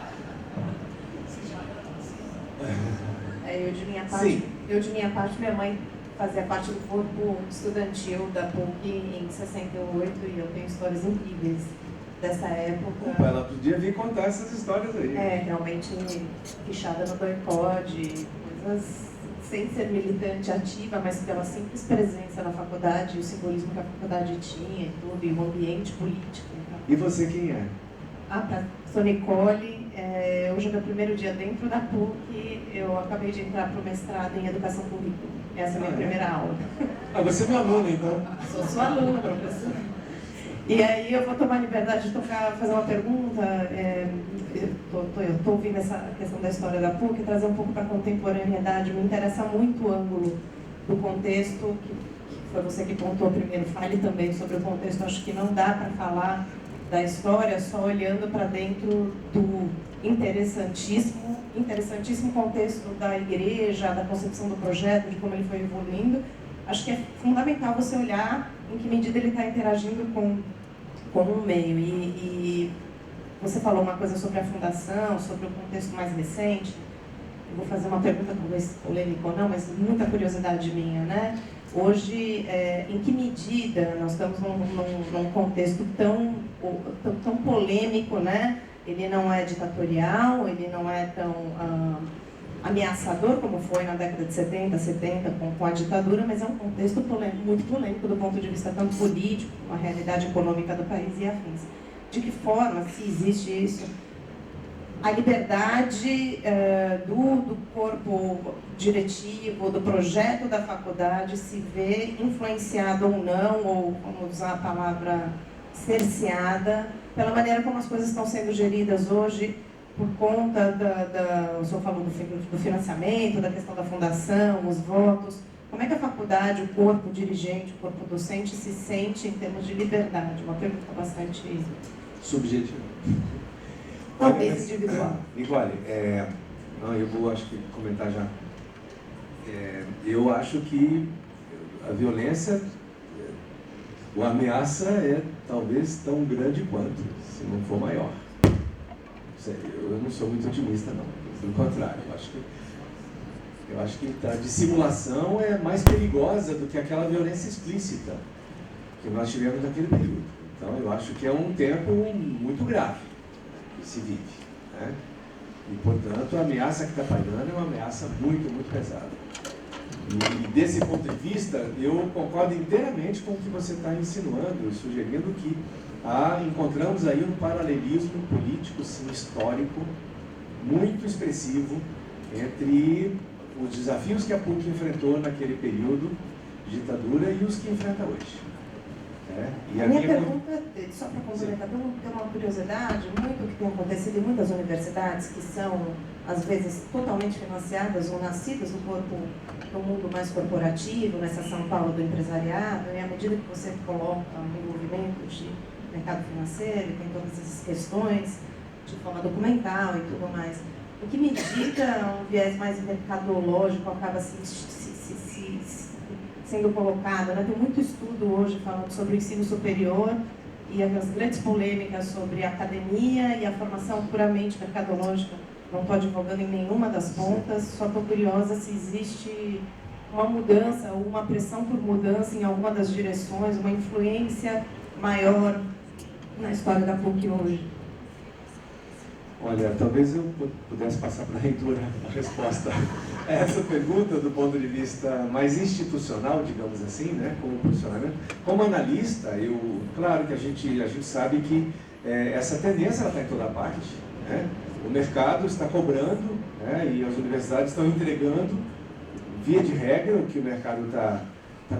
Eu de minha parte, minha mãe fazia parte do corpo estudantil da PUC em 68 e eu tenho histórias incríveis dessa época. Opa, ela podia vir contar essas histórias aí. Realmente fichada no boicote, coisas sem ser militante ativa, mas pela simples presença na faculdade, o simbolismo que a faculdade tinha e tudo, e o ambiente político. Então. E você quem é? Sou Nicole, hoje é meu primeiro dia dentro da PUC, eu acabei de entrar para o mestrado em Educação Curricular. Essa é a minha primeira aula. Você é minha aluna, então? Sou sua aluna, professor. E aí eu vou tomar liberdade de fazer uma pergunta. Eu estou ouvindo essa questão da história da PUC e trazer um pouco para a contemporaneidade. Me interessa muito o ângulo do contexto, que foi você que pontuou primeiro. Fale também sobre o contexto. Acho que não dá para falar da história só olhando para dentro do interessantíssimo contexto da igreja, da concepção do projeto, de como ele foi evoluindo. Acho que é fundamental você olhar em que medida ele está interagindo com um meio. E você falou uma coisa sobre a fundação, sobre o contexto mais recente. Eu vou fazer uma pergunta, talvez polêmica ou não, mas muita curiosidade minha, né? Hoje, em que medida nós estamos num contexto tão polêmico, né? Ele não é ditatorial, ele não é tão ameaçador como foi na década de 70 com a ditadura, mas é um contexto muito polêmico do ponto de vista tanto político, como a realidade econômica do país e afins. De que forma, se existe isso, a liberdade do corpo diretivo, do projeto da faculdade se vê influenciado ou não, ou vamos usar a palavra cerceada, pela maneira como as coisas estão sendo geridas hoje, por conta o senhor falou do financiamento, da questão da fundação, os votos. Como é que a faculdade, o corpo dirigente, o corpo docente se sente em termos de liberdade? Uma pergunta bastante subjetiva. Talvez individual. Nicole, eu vou acho que comentar já. Eu acho que a violência, a ameaça é talvez tão grande quanto, se não for maior. Eu não sou muito otimista, não. Pelo contrário, eu acho que a dissimulação é mais perigosa do que aquela violência explícita que nós tivemos naquele período. Então, eu acho que é um tempo muito grave que se vive, né? E, portanto, a ameaça que está pairando é uma ameaça muito, muito pesada. E, desse ponto de vista, eu concordo inteiramente com o que você está insinuando, sugerindo que encontramos aí um paralelismo político, sim, histórico, muito expressivo entre os desafios que a PUC enfrentou naquele período de ditadura e os que enfrenta hoje. E a minha pergunta, só para complementar, tem uma curiosidade, muito que tem acontecido em muitas universidades, que são, às vezes, totalmente financiadas ou nascidas no mundo mais corporativo, nessa São Paulo do empresariado, e à medida que você coloca um envolvimento de mercado financeiro, tem todas essas questões de forma documental e tudo mais, em que medida um viés mais mercadológico acaba sendo colocado, né? Tem muito estudo hoje falando sobre o ensino superior e as grandes polêmicas sobre a academia e a formação puramente mercadológica. Não estou advogando em nenhuma das pontas, só estou curiosa se existe uma mudança ou uma pressão por mudança em alguma das direções, uma influência maior na história da PUC hoje. Olha, talvez eu pudesse passar para a reitora a resposta a essa pergunta do ponto de vista mais institucional, digamos assim, né, como posicionamento. Como analista, claro que a gente sabe que essa tendência está em toda parte, né? O mercado está cobrando, né, e as universidades estão entregando, via de regra, o que o mercado está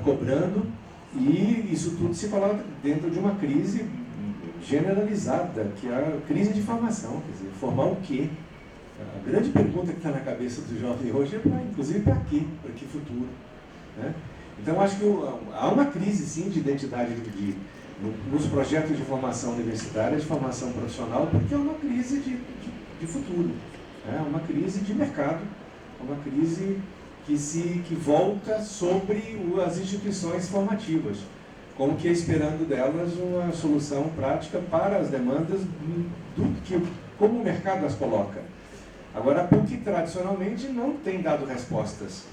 cobrando, e isso tudo se coloca dentro de uma crise generalizada, que é a crise de formação. Quer dizer, formar o quê? A grande pergunta que está na cabeça do jovem hoje é, inclusive, para quê? Para que futuro? Né? Então, acho que há uma crise, sim, de identidade nos projetos de formação universitária, de formação profissional, porque é uma crise de futuro, é uma crise de mercado, uma crise que volta sobre as instituições formativas, como que esperando delas uma solução prática para as demandas como o mercado as coloca. Agora, a PUC tradicionalmente não tem dado respostas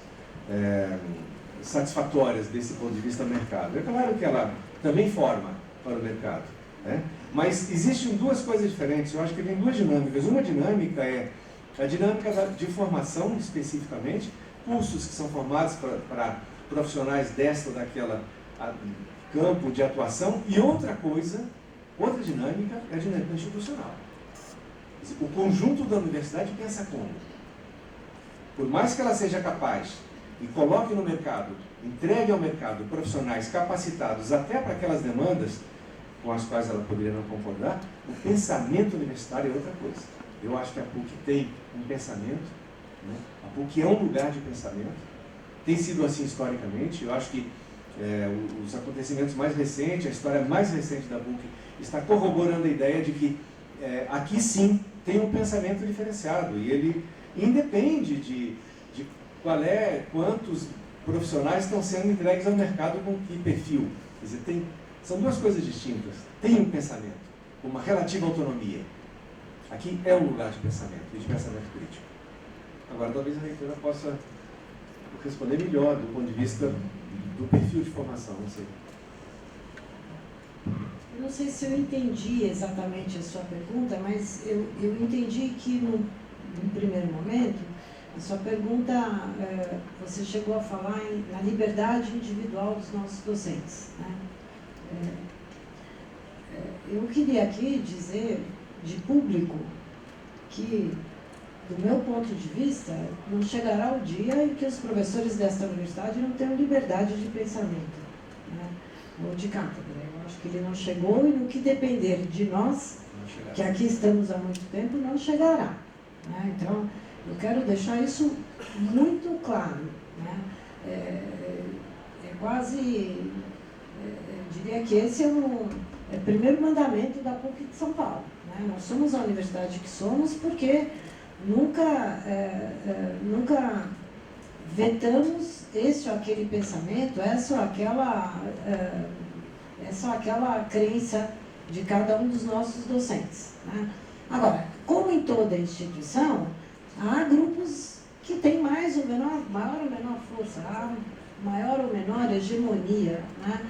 satisfatórias desse ponto de vista do mercado. É claro que ela também forma para o mercado, né? Mas existem duas coisas diferentes, eu acho que tem duas dinâmicas. Uma dinâmica é a dinâmica de formação, especificamente, cursos que são formados para profissionais desta ou daquela campo de atuação, e outra dinâmica é a dinâmica institucional. O conjunto da universidade pensa como? Por mais que ela seja capaz e coloque no mercado, entregue ao mercado profissionais capacitados até para aquelas demandas com as quais ela poderia não concordar, o pensamento universitário é outra coisa. Eu acho que a PUC tem um pensamento, né? A PUC é um lugar de pensamento, tem sido assim historicamente. Eu acho que os acontecimentos mais recentes, a história mais recente da PUC está corroborando a ideia de que aqui sim tem um pensamento diferenciado, e ele independe de quantos profissionais estão sendo entregues ao mercado com que perfil. Quer dizer, são duas coisas distintas. Tem um pensamento, uma relativa autonomia. Aqui é um lugar de pensamento, e de pensamento crítico. Agora, talvez a reitora possa responder melhor do ponto de vista do perfil de formação, não sei. Eu não sei se eu entendi exatamente a sua pergunta, mas eu entendi que no primeiro momento, a sua pergunta, você chegou a falar na liberdade individual dos nossos docentes, né? Eu queria aqui dizer de público que, do meu ponto de vista, não chegará o dia em que os professores desta universidade não tenham liberdade de pensamento, né? Ou de cátedra. Eu acho que ele não chegou, e no que depender de nós, que aqui estamos há muito tempo, não chegará, né? Então, eu quero deixar isso muito claro, né? Diria que esse é o primeiro mandamento da PUC de São Paulo, né? Nós somos a universidade que somos porque nunca vetamos esse ou aquele pensamento, essa ou aquela crença de cada um dos nossos docentes, né? Agora, como em toda instituição, há grupos que têm maior ou menor força, há maior ou menor hegemonia, né?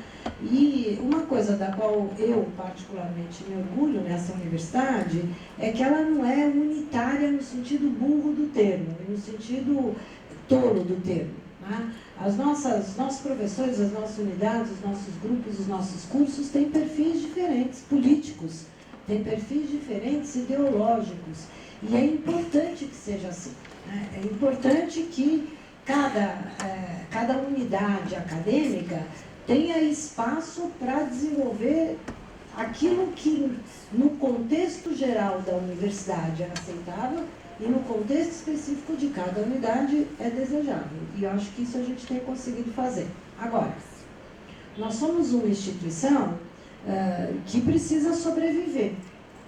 E uma coisa da qual eu particularmente me orgulho nessa universidade é que ela não é unitária no sentido burro do termo, no sentido tolo do termo, né? Os nossos professores, as nossas unidades, os nossos grupos, os nossos cursos têm perfis diferentes políticos, têm perfis diferentes ideológicos, e é importante que seja assim, né? É importante que cada unidade acadêmica tenha espaço para desenvolver aquilo que, no contexto geral da universidade, é aceitável, e no contexto específico de cada unidade é desejável. E eu acho que isso a gente tem conseguido fazer. Agora, nós somos uma instituição que precisa sobreviver,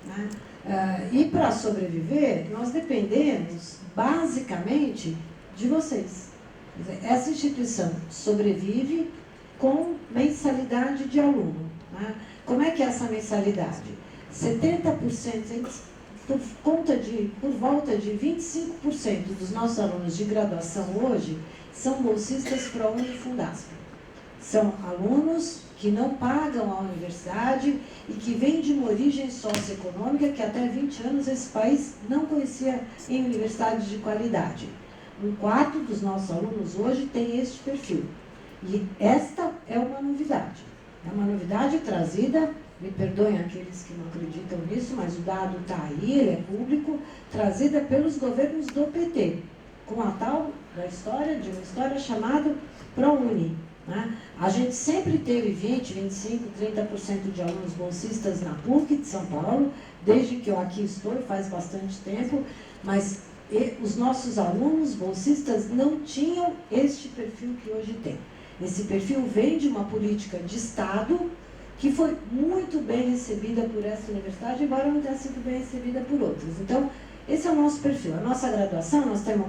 né? E para sobreviver, nós dependemos basicamente de vocês. Quer dizer, essa instituição sobrevive com mensalidade de aluno, né? Como é que é essa mensalidade? 70%, por volta de 25% dos nossos alunos de graduação hoje são bolsistas ProUni e Fundasp. São alunos que não pagam a universidade e que vêm de uma origem socioeconômica que até 20 anos esse país não conhecia em universidades de qualidade. 1/4 dos nossos alunos hoje tem este perfil. E esta é uma novidade. É uma novidade trazida, me perdoem aqueles que não acreditam nisso, mas o dado está aí, ele é público, trazida pelos governos do PT, com a tal da história, de uma história chamada ProUni, né? A gente sempre teve 20, 25, 30% de alunos bolsistas na PUC de São Paulo, desde que eu aqui estou, faz bastante tempo, mas os nossos alunos bolsistas não tinham este perfil que hoje tem. Esse perfil vem de uma política de Estado que foi muito bem recebida por essa universidade, embora não tenha sido bem recebida por outras. Então, esse é o nosso perfil. A nossa graduação, nós temos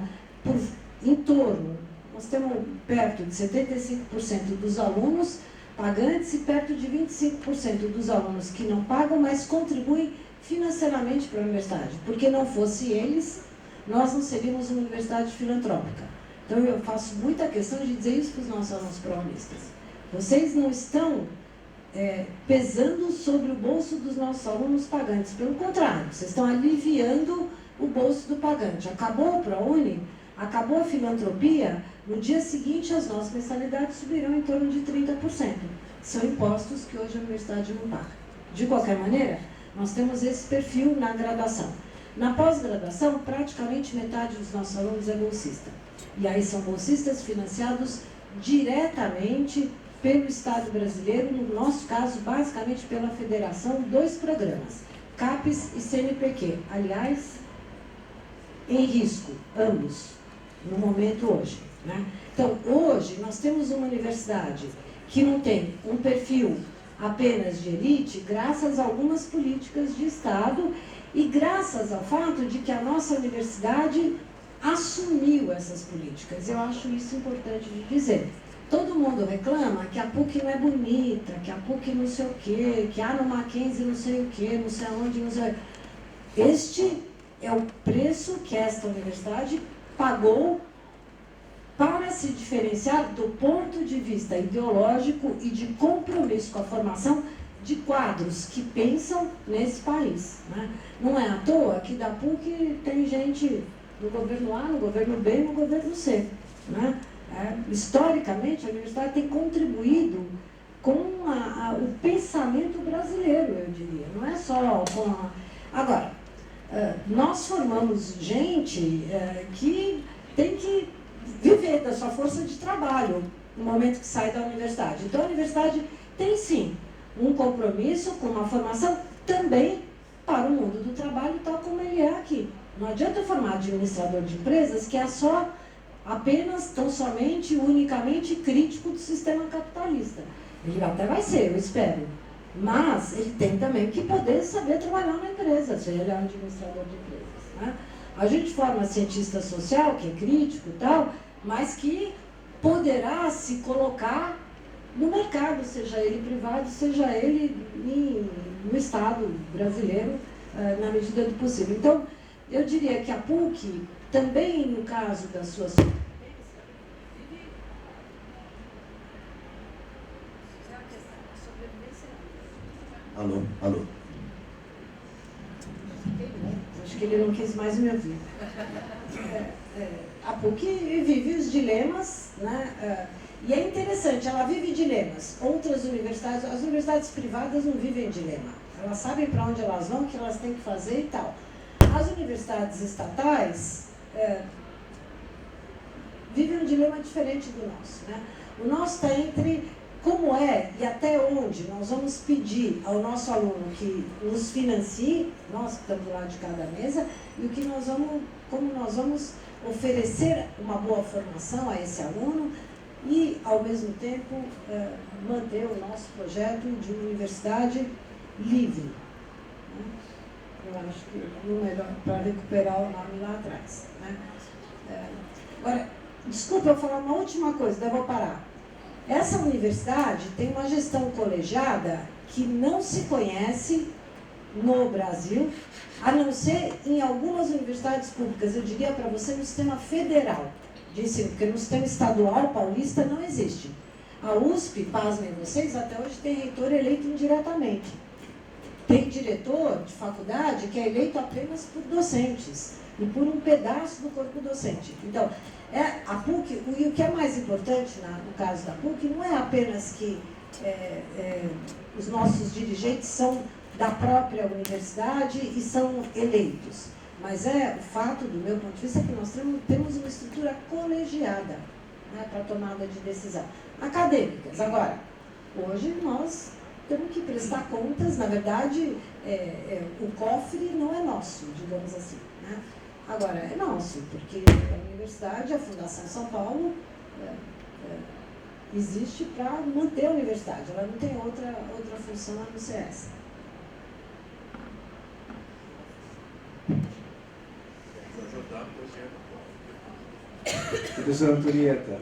nós temos perto de 75% dos alunos pagantes e perto de 25% dos alunos que não pagam, mas contribuem financeiramente para a universidade. Porque não fosse eles, nós não seríamos uma universidade filantrópica. Então, eu faço muita questão de dizer isso para os nossos alunos pró-unistas. Vocês não estão pesando sobre o bolso dos nossos alunos pagantes. Pelo contrário, vocês estão aliviando o bolso do pagante. Acabou o ProUni, acabou a filantropia, no dia seguinte as nossas mensalidades subirão em torno de 30%. São impostos que hoje a universidade não paga. De qualquer maneira, nós temos esse perfil na graduação. Na pós-graduação, praticamente metade dos nossos alunos é bolsista. E aí são bolsistas financiados diretamente pelo Estado brasileiro, no nosso caso, basicamente pela federação, 2 programas, CAPES e CNPq. Aliás, em risco, ambos, no momento hoje. Né? Então, hoje, nós temos uma universidade que não tem um perfil apenas de elite, graças a algumas políticas de Estado e graças ao fato de que a nossa universidade assumiu essas políticas. Eu acho isso importante de dizer. Todo mundo reclama que a PUC não é bonita, que a PUC não sei o quê, que no Mackenzie não sei o quê, não sei aonde, não sei... Este é o preço que esta universidade pagou para se diferenciar do ponto de vista ideológico e de compromisso com a formação de quadros que pensam nesse país. Né? Não é à toa que da PUC tem gente no governo A, no governo B e no governo C. Né? Historicamente, a universidade tem contribuído com o pensamento brasileiro, eu diria. Não é só com a... Agora, nós formamos gente que tem que viver da sua força de trabalho no momento que sai da universidade. Então, a universidade tem, sim, um compromisso com uma formação também para o mundo do trabalho, tal como ele é aqui. Não adianta formar administrador de empresas que é só apenas, tão somente, unicamente crítico do sistema capitalista. Ele até vai ser, eu espero. Mas ele tem também que poder saber trabalhar na empresa, se ele é um administrador de empresas. Né? A gente forma cientista social, que é crítico e tal, mas que poderá se colocar no mercado, seja ele privado, seja ele no Estado brasileiro, na medida do possível. Então, eu diria que a PUC, também no caso da sua Alô, alô. Acho que ele não quis mais me ouvir. A PUC vive os dilemas, né? E é interessante, ela vive dilemas. Outras universidades, as universidades privadas não vivem dilema. Elas sabem para onde elas vão, o que elas têm que fazer e tal. As universidades estatais vivem um dilema diferente do nosso. Né? O nosso está entre como é e até onde nós vamos pedir ao nosso aluno que nos financie, nós que estamos lá de cada mesa, e o que nós vamos, como nós vamos oferecer uma boa formação a esse aluno e, ao mesmo tempo, manter o nosso projeto de universidade livre. Eu acho que o melhor para recuperar o nome lá atrás. Né? Agora, desculpa eu falar uma última coisa, daí eu vou parar. Essa universidade tem uma gestão colegiada que não se conhece no Brasil, a não ser em algumas universidades públicas, eu diria para você, no sistema federal de ensino, porque no sistema estadual paulista não existe. A USP, pasmem vocês, até hoje tem reitor eleito indiretamente. Tem diretor de faculdade que é eleito apenas por docentes e por um pedaço do corpo docente. Então, a PUC, e o que é mais importante no caso da PUC, não é apenas que os nossos dirigentes são da própria universidade e são eleitos, mas é o fato, do meu ponto de vista, que nós temos uma estrutura colegiada, né, para tomada de decisão. Acadêmicas. Agora, hoje nós temos que prestar contas, na verdade, o cofre não é nosso, digamos assim. Né? Agora, é nosso, porque a universidade, a Fundação São Paulo, existe para manter a universidade, ela não tem outra função a não ser essa. Professora Antonieta.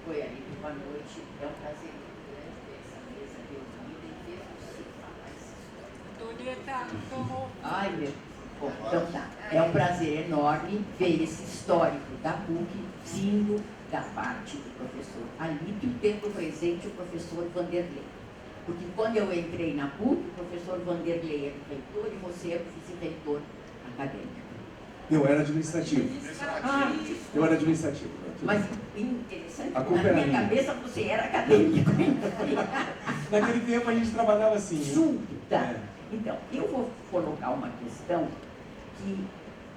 Oi, Aline, boa noite. É um prazer muito grande ter essa mesa reunida e ver você falar essa história. Ai, meu. Bom, então tá. É um prazer enorme ver esse histórico da PUC vindo da parte do professor Alípio, tendo presente o professor Vanderlei. Porque quando eu entrei na PUC, o professor Vanderlei era o reitor e você era o vice-reitor acadêmico. Eu era administrativo. Ah, Eu era administrativo. mas interessante, A culpa na era minha minha. cabeça você era acadêmico. Naquele tempo a gente trabalhava assim. né? Junto, tá? É. Então, eu vou colocar uma questão que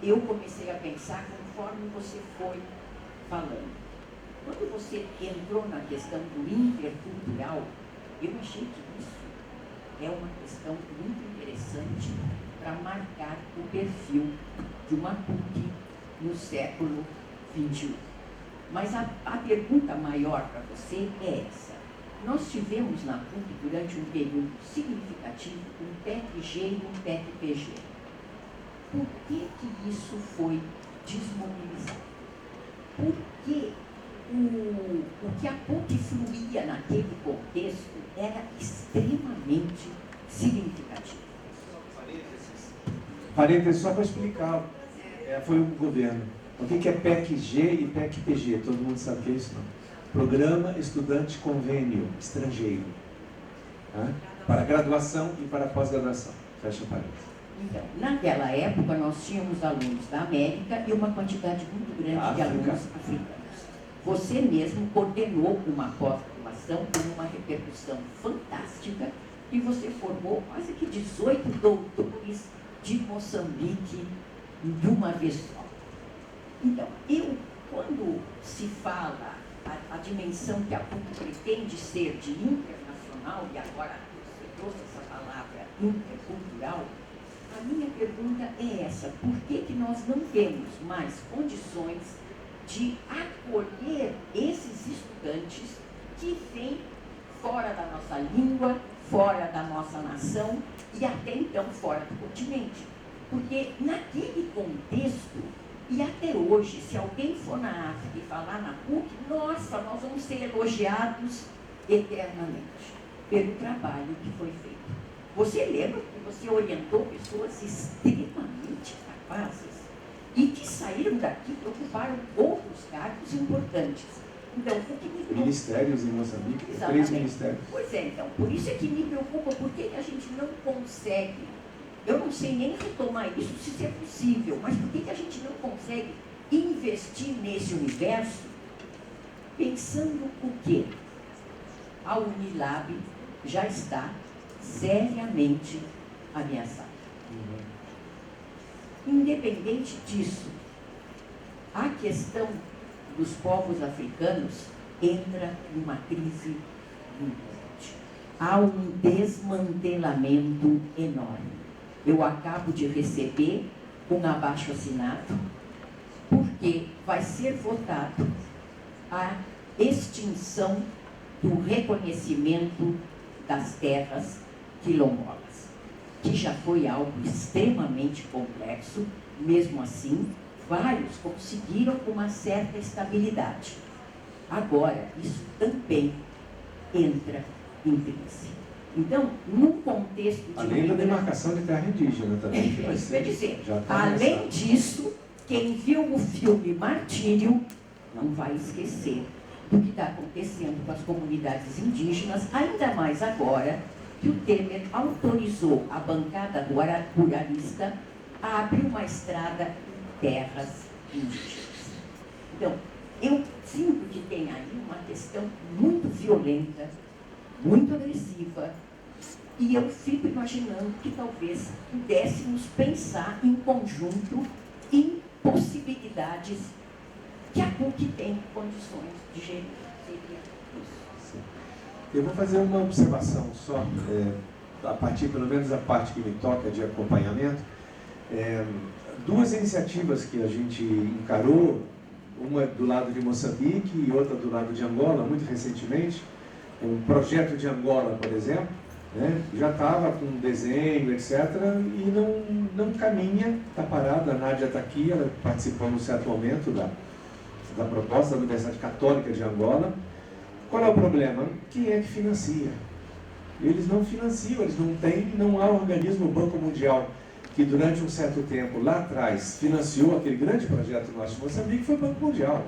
eu comecei a pensar conforme você foi falando. Quando você entrou na questão do intercultural, eu achei que isso é uma questão muito interessante para marcar o perfil de uma PUC no século XXI. Mas a pergunta maior para você é essa. Nós tivemos na PUC, durante um período significativo, um PEC-G e um PEC-PG. Por que isso foi desmobilizado? Por que o que a PUC fluía naquele contexto era extremamente significativo? Parênteses só para explicar. Foi o governo. O que é PEC-G e PEC-PG? Todo mundo sabe o que é isso, não? Programa Estudante Convênio Estrangeiro. Tá? Para graduação e para pós-graduação. Fecha parênteses. Então, naquela época, nós tínhamos alunos da América e uma quantidade muito grande de alunos africanos. Você mesmo coordenou uma pós-graduação com uma repercussão fantástica e você formou quase que 18 doutores de Moçambique de uma vez só. Então, quando se fala a dimensão que a PUC pretende ser de internacional, e agora você trouxe essa palavra intercultural, a minha pergunta é essa: por que nós não temos mais condições de acolher esses estudantes que vêm fora da nossa língua, fora da nossa nação e até então fora do continente? Porque naquele contexto, e até hoje, se alguém for na África e falar na PUC, nossa, nós vamos ser elogiados eternamente pelo trabalho que foi feito. Você lembra que você orientou pessoas extremamente capazes e que saíram daqui e ocuparam outros cargos importantes. Então, o que me preocupa... Ministérios em Moçambique, Exatamente. 3 ministérios. Pois é, então, por isso é que me preocupa, por que a gente não consegue, eu não sei nem retomar isso, se isso é possível, mas por que a gente não consegue investir nesse universo pensando o quê? A Unilab já está seriamente ameaçada. Independente disso, a questão dos povos africanos entra numa crise muito forte. Há um desmantelamento enorme. Eu acabo de receber um abaixo-assinado porque vai ser votado a extinção do reconhecimento das terras quilombolas, que já foi algo extremamente complexo. Mesmo assim, vários conseguiram uma certa estabilidade. Agora, isso também entra em crise. Então, num contexto de... Além da demarcação de terra indígena também. É isso que eu ia dizer. Tá Além ameaçado. disso, quem viu o filme Martírio não vai esquecer do que está acontecendo com as comunidades indígenas, ainda mais agora que o Temer autorizou a bancada do ruralista a abrir uma estrada em terras indígenas. Então, eu sinto que tem aí uma questão muito violenta, muito agressiva, e eu fico imaginando que talvez pudéssemos pensar em conjunto em possibilidades que a PUC tem condições de gerir. Seria isso. Eu vou fazer uma observação só. a partir, pelo menos a parte que me toca de acompanhamento, duas iniciativas que a gente encarou, uma do lado de Moçambique e outra do lado de Angola, muito recentemente. Um projeto de Angola, por exemplo, né, já estava com desenho, etc., e não caminha, está parada. A Nádia está aqui, ela participou num certo momento da proposta da Universidade Católica de Angola. Qual é o problema? Quem é que financia? Eles não financiam, eles não têm, não há organismo, o Banco Mundial, que durante um certo tempo, lá atrás, financiou aquele grande projeto nosso de Moçambique, foi o Banco Mundial.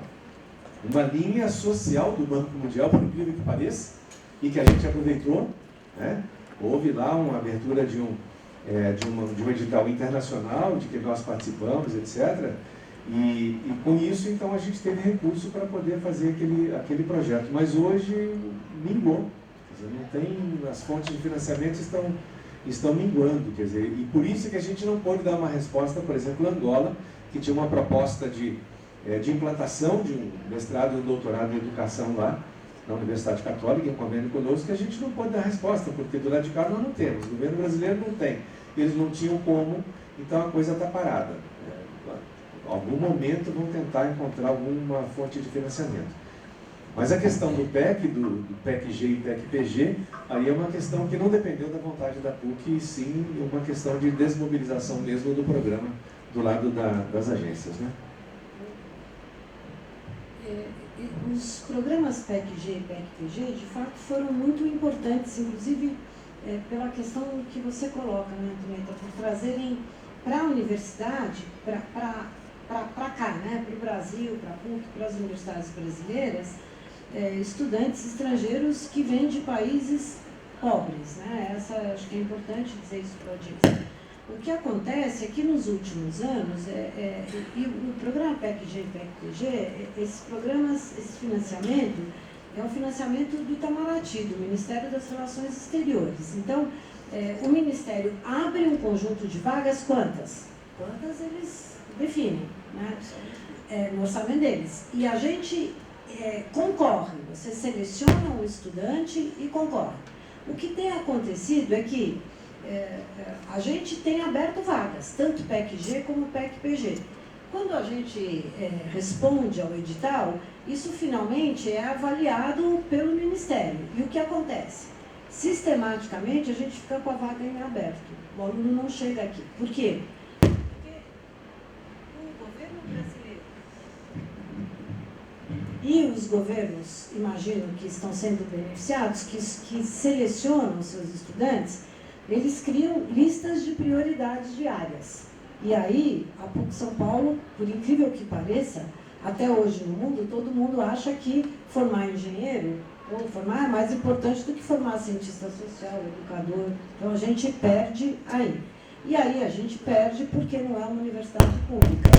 Uma linha social do Banco Mundial, por incrível que pareça, e que a gente aproveitou, né? Houve lá uma abertura de um edital internacional, de que nós participamos, etc., e com isso, então, a gente teve recurso para poder fazer aquele projeto. Mas hoje, minguou. Quer dizer, não tem, as fontes de financiamento estão minguando, quer dizer, e por isso que a gente não pôde dar uma resposta, por exemplo, Angola, que tinha uma proposta de implantação de um mestrado e um doutorado em educação lá, na Universidade Católica, em convênio conosco, que a gente não pode dar resposta, porque do lado de cá nós não temos, o governo brasileiro não tem, eles não tinham como, então a coisa está parada. Em algum momento vão tentar encontrar alguma fonte de financiamento. Mas a questão do PEC, do PEC-G e PEC-PG, aí é uma questão que não dependeu da vontade da PUC, e sim uma questão de desmobilização mesmo do programa do lado das agências, né? Os programas PEC-G e PEC-PG, de fato, foram muito importantes, inclusive pela questão que você coloca, né, Antonieta, por trazerem para a universidade, para cá, né, para o Brasil, para a PUC, para as universidades brasileiras, estudantes estrangeiros que vêm de países pobres, né? Acho que é importante dizer isso para a audiência. O que acontece é que nos últimos anos, e o programa PEC-G e PEC-PG, esses programas, esse financiamento, é um financiamento do Itamaraty, do Ministério das Relações Exteriores. Então, o Ministério abre um conjunto de vagas, quantas? Quantas eles definem, né? No orçamento deles. E a gente concorre, você seleciona um estudante e concorre. O que tem acontecido é que a gente tem aberto vagas, tanto PEC-G como PEC-PG. Quando a gente responde ao edital, isso finalmente é avaliado pelo Ministério. E o que acontece? Sistematicamente, a gente fica com a vaga em aberto. O aluno não chega aqui. Por quê? Porque o governo brasileiro e os governos, imagino, que estão sendo beneficiados, que selecionam seus estudantes, eles criam listas de prioridades diárias. E aí, a PUC São Paulo, por incrível que pareça, até hoje no mundo, todo mundo acha que formar engenheiro ou formar é mais importante do que formar cientista social, educador. Então, a gente perde aí. E aí, a gente perde porque não é uma universidade pública.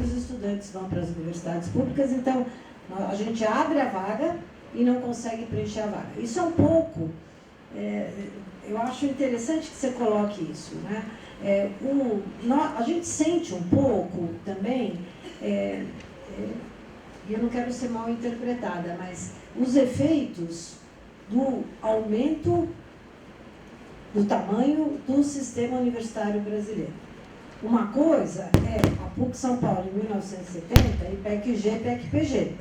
Os estudantes vão para as universidades públicas, então, a gente abre a vaga e não consegue preencher a vaga. Isso é um pouco... eu acho interessante que você coloque isso, né? A gente sente um pouco também, e eu não quero ser mal interpretada, mas os efeitos do aumento do tamanho do sistema universitário brasileiro. Uma coisa é a PUC São Paulo em 1970 e PEC-G e PEC-PG.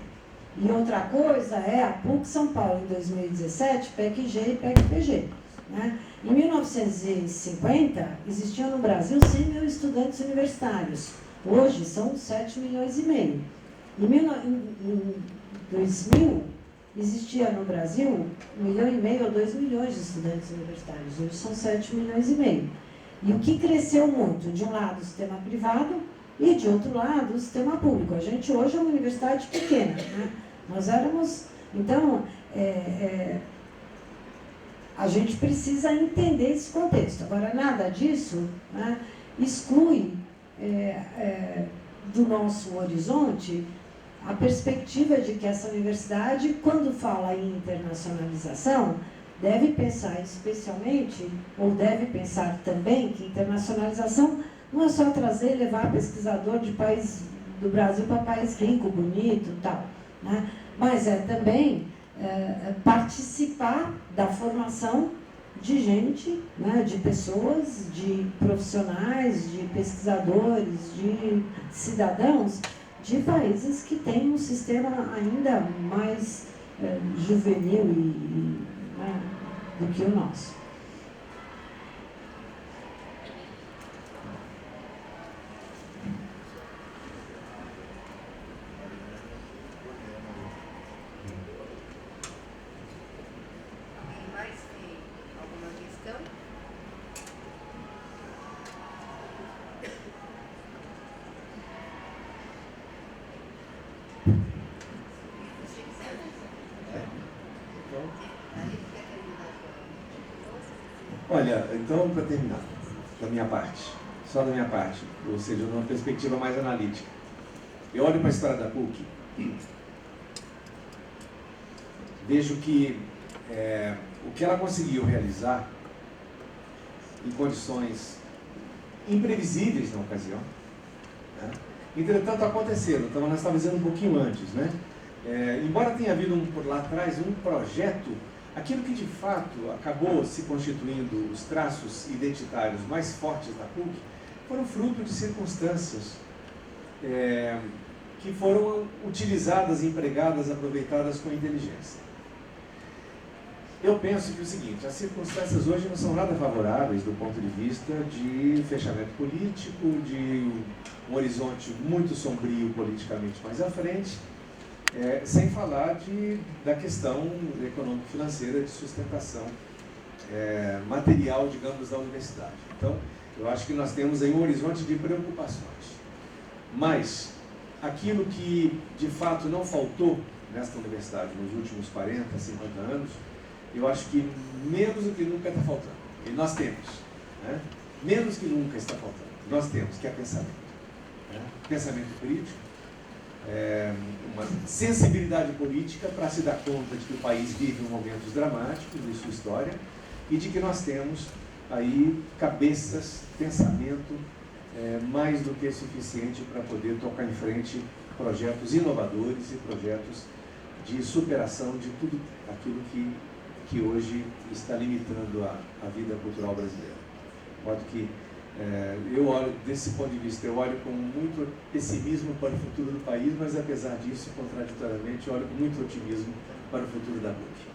E outra coisa é a PUC São Paulo em 2017, PEC-G e PEC-PG. Né? Em 1950, existiam no Brasil 100 mil estudantes universitários. Hoje são 7,5 milhões. Em 2000, existia no Brasil 1,5 milhão ou 2 milhões de estudantes universitários. Hoje são 7,5 milhões. E o que cresceu muito? De um lado, o sistema privado e, de outro lado, o sistema público. A gente hoje é uma universidade pequena. Né? Nós éramos... Então, a gente precisa entender esse contexto. Agora, nada disso, né, exclui do nosso horizonte a perspectiva de que essa universidade, quando fala em internacionalização, deve pensar especialmente, ou deve pensar também, que internacionalização não é só trazer e levar pesquisador de país do Brasil para país rico, bonito e tal, né? Mas é também participar da formação de gente, né, de pessoas, de profissionais, de pesquisadores, de cidadãos de países que têm um sistema ainda mais juvenil né, do que o nosso. Olha, então, para terminar, da minha parte, só da minha parte, ou seja, numa perspectiva mais analítica, eu olho para a história da PUC, vejo que o que ela conseguiu realizar em condições imprevisíveis na ocasião, né? Entretanto aconteceram, então nós estávamos dizendo um pouquinho antes, né? Embora tenha havido por lá atrás um projeto, aquilo que de fato acabou se constituindo os traços identitários mais fortes da PUC foram fruto de circunstâncias que foram utilizadas, empregadas, aproveitadas com inteligência. Eu penso que o seguinte, as circunstâncias hoje não são nada favoráveis do ponto de vista de fechamento político, de um horizonte muito sombrio politicamente mais à frente, sem falar da questão econômico-financeira de sustentação material, digamos, da universidade. Então, eu acho que nós temos aí um horizonte de preocupações. Mas, aquilo que de fato não faltou nesta universidade nos últimos 40, 50 anos, eu acho que menos do que nunca está faltando. E nós temos, né? Menos que nunca está faltando. Nós temos, que é pensamento. Né? Pensamento crítico, uma sensibilidade política para se dar conta de que o país vive momentos dramáticos de sua história e de que nós temos aí cabeças, pensamento mais do que suficiente para poder tocar em frente projetos inovadores e projetos de superação de tudo aquilo que hoje está limitando a vida cultural brasileira. De modo que eu olho, desse ponto de vista, eu olho com muito pessimismo para o futuro do país, mas apesar disso, contraditoriamente, eu olho com muito otimismo para o futuro da PUC.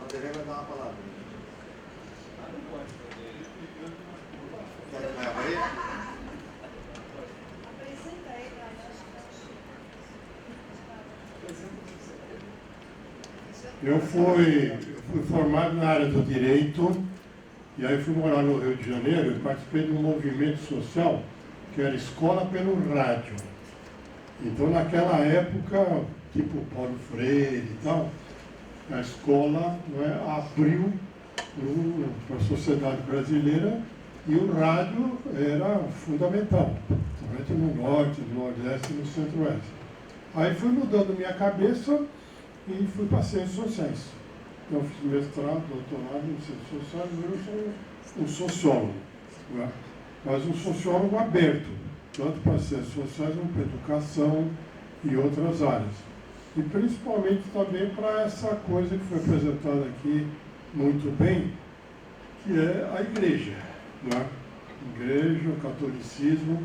Vanderlei vai dar uma palavra. Quer que vai abrir? Eu fui formado na área do direito e aí fui morar no Rio de Janeiro e participei de um movimento social que era Escola pelo Rádio. Então, naquela época, tipo Paulo Freire e tal, a escola abriu para a sociedade brasileira e o rádio era fundamental, principalmente no norte, no nordeste e no centro-oeste. Aí fui mudando minha cabeça e fui para Ciências Sociais. Então, fiz mestrado, doutorado em Ciências Sociais, eu sou um sociólogo, né? Mas um sociólogo aberto, tanto para Ciências Sociais como para Educação e outras áreas. E principalmente também para essa coisa que foi apresentada aqui muito bem, que é a igreja, né? Igreja, o catolicismo,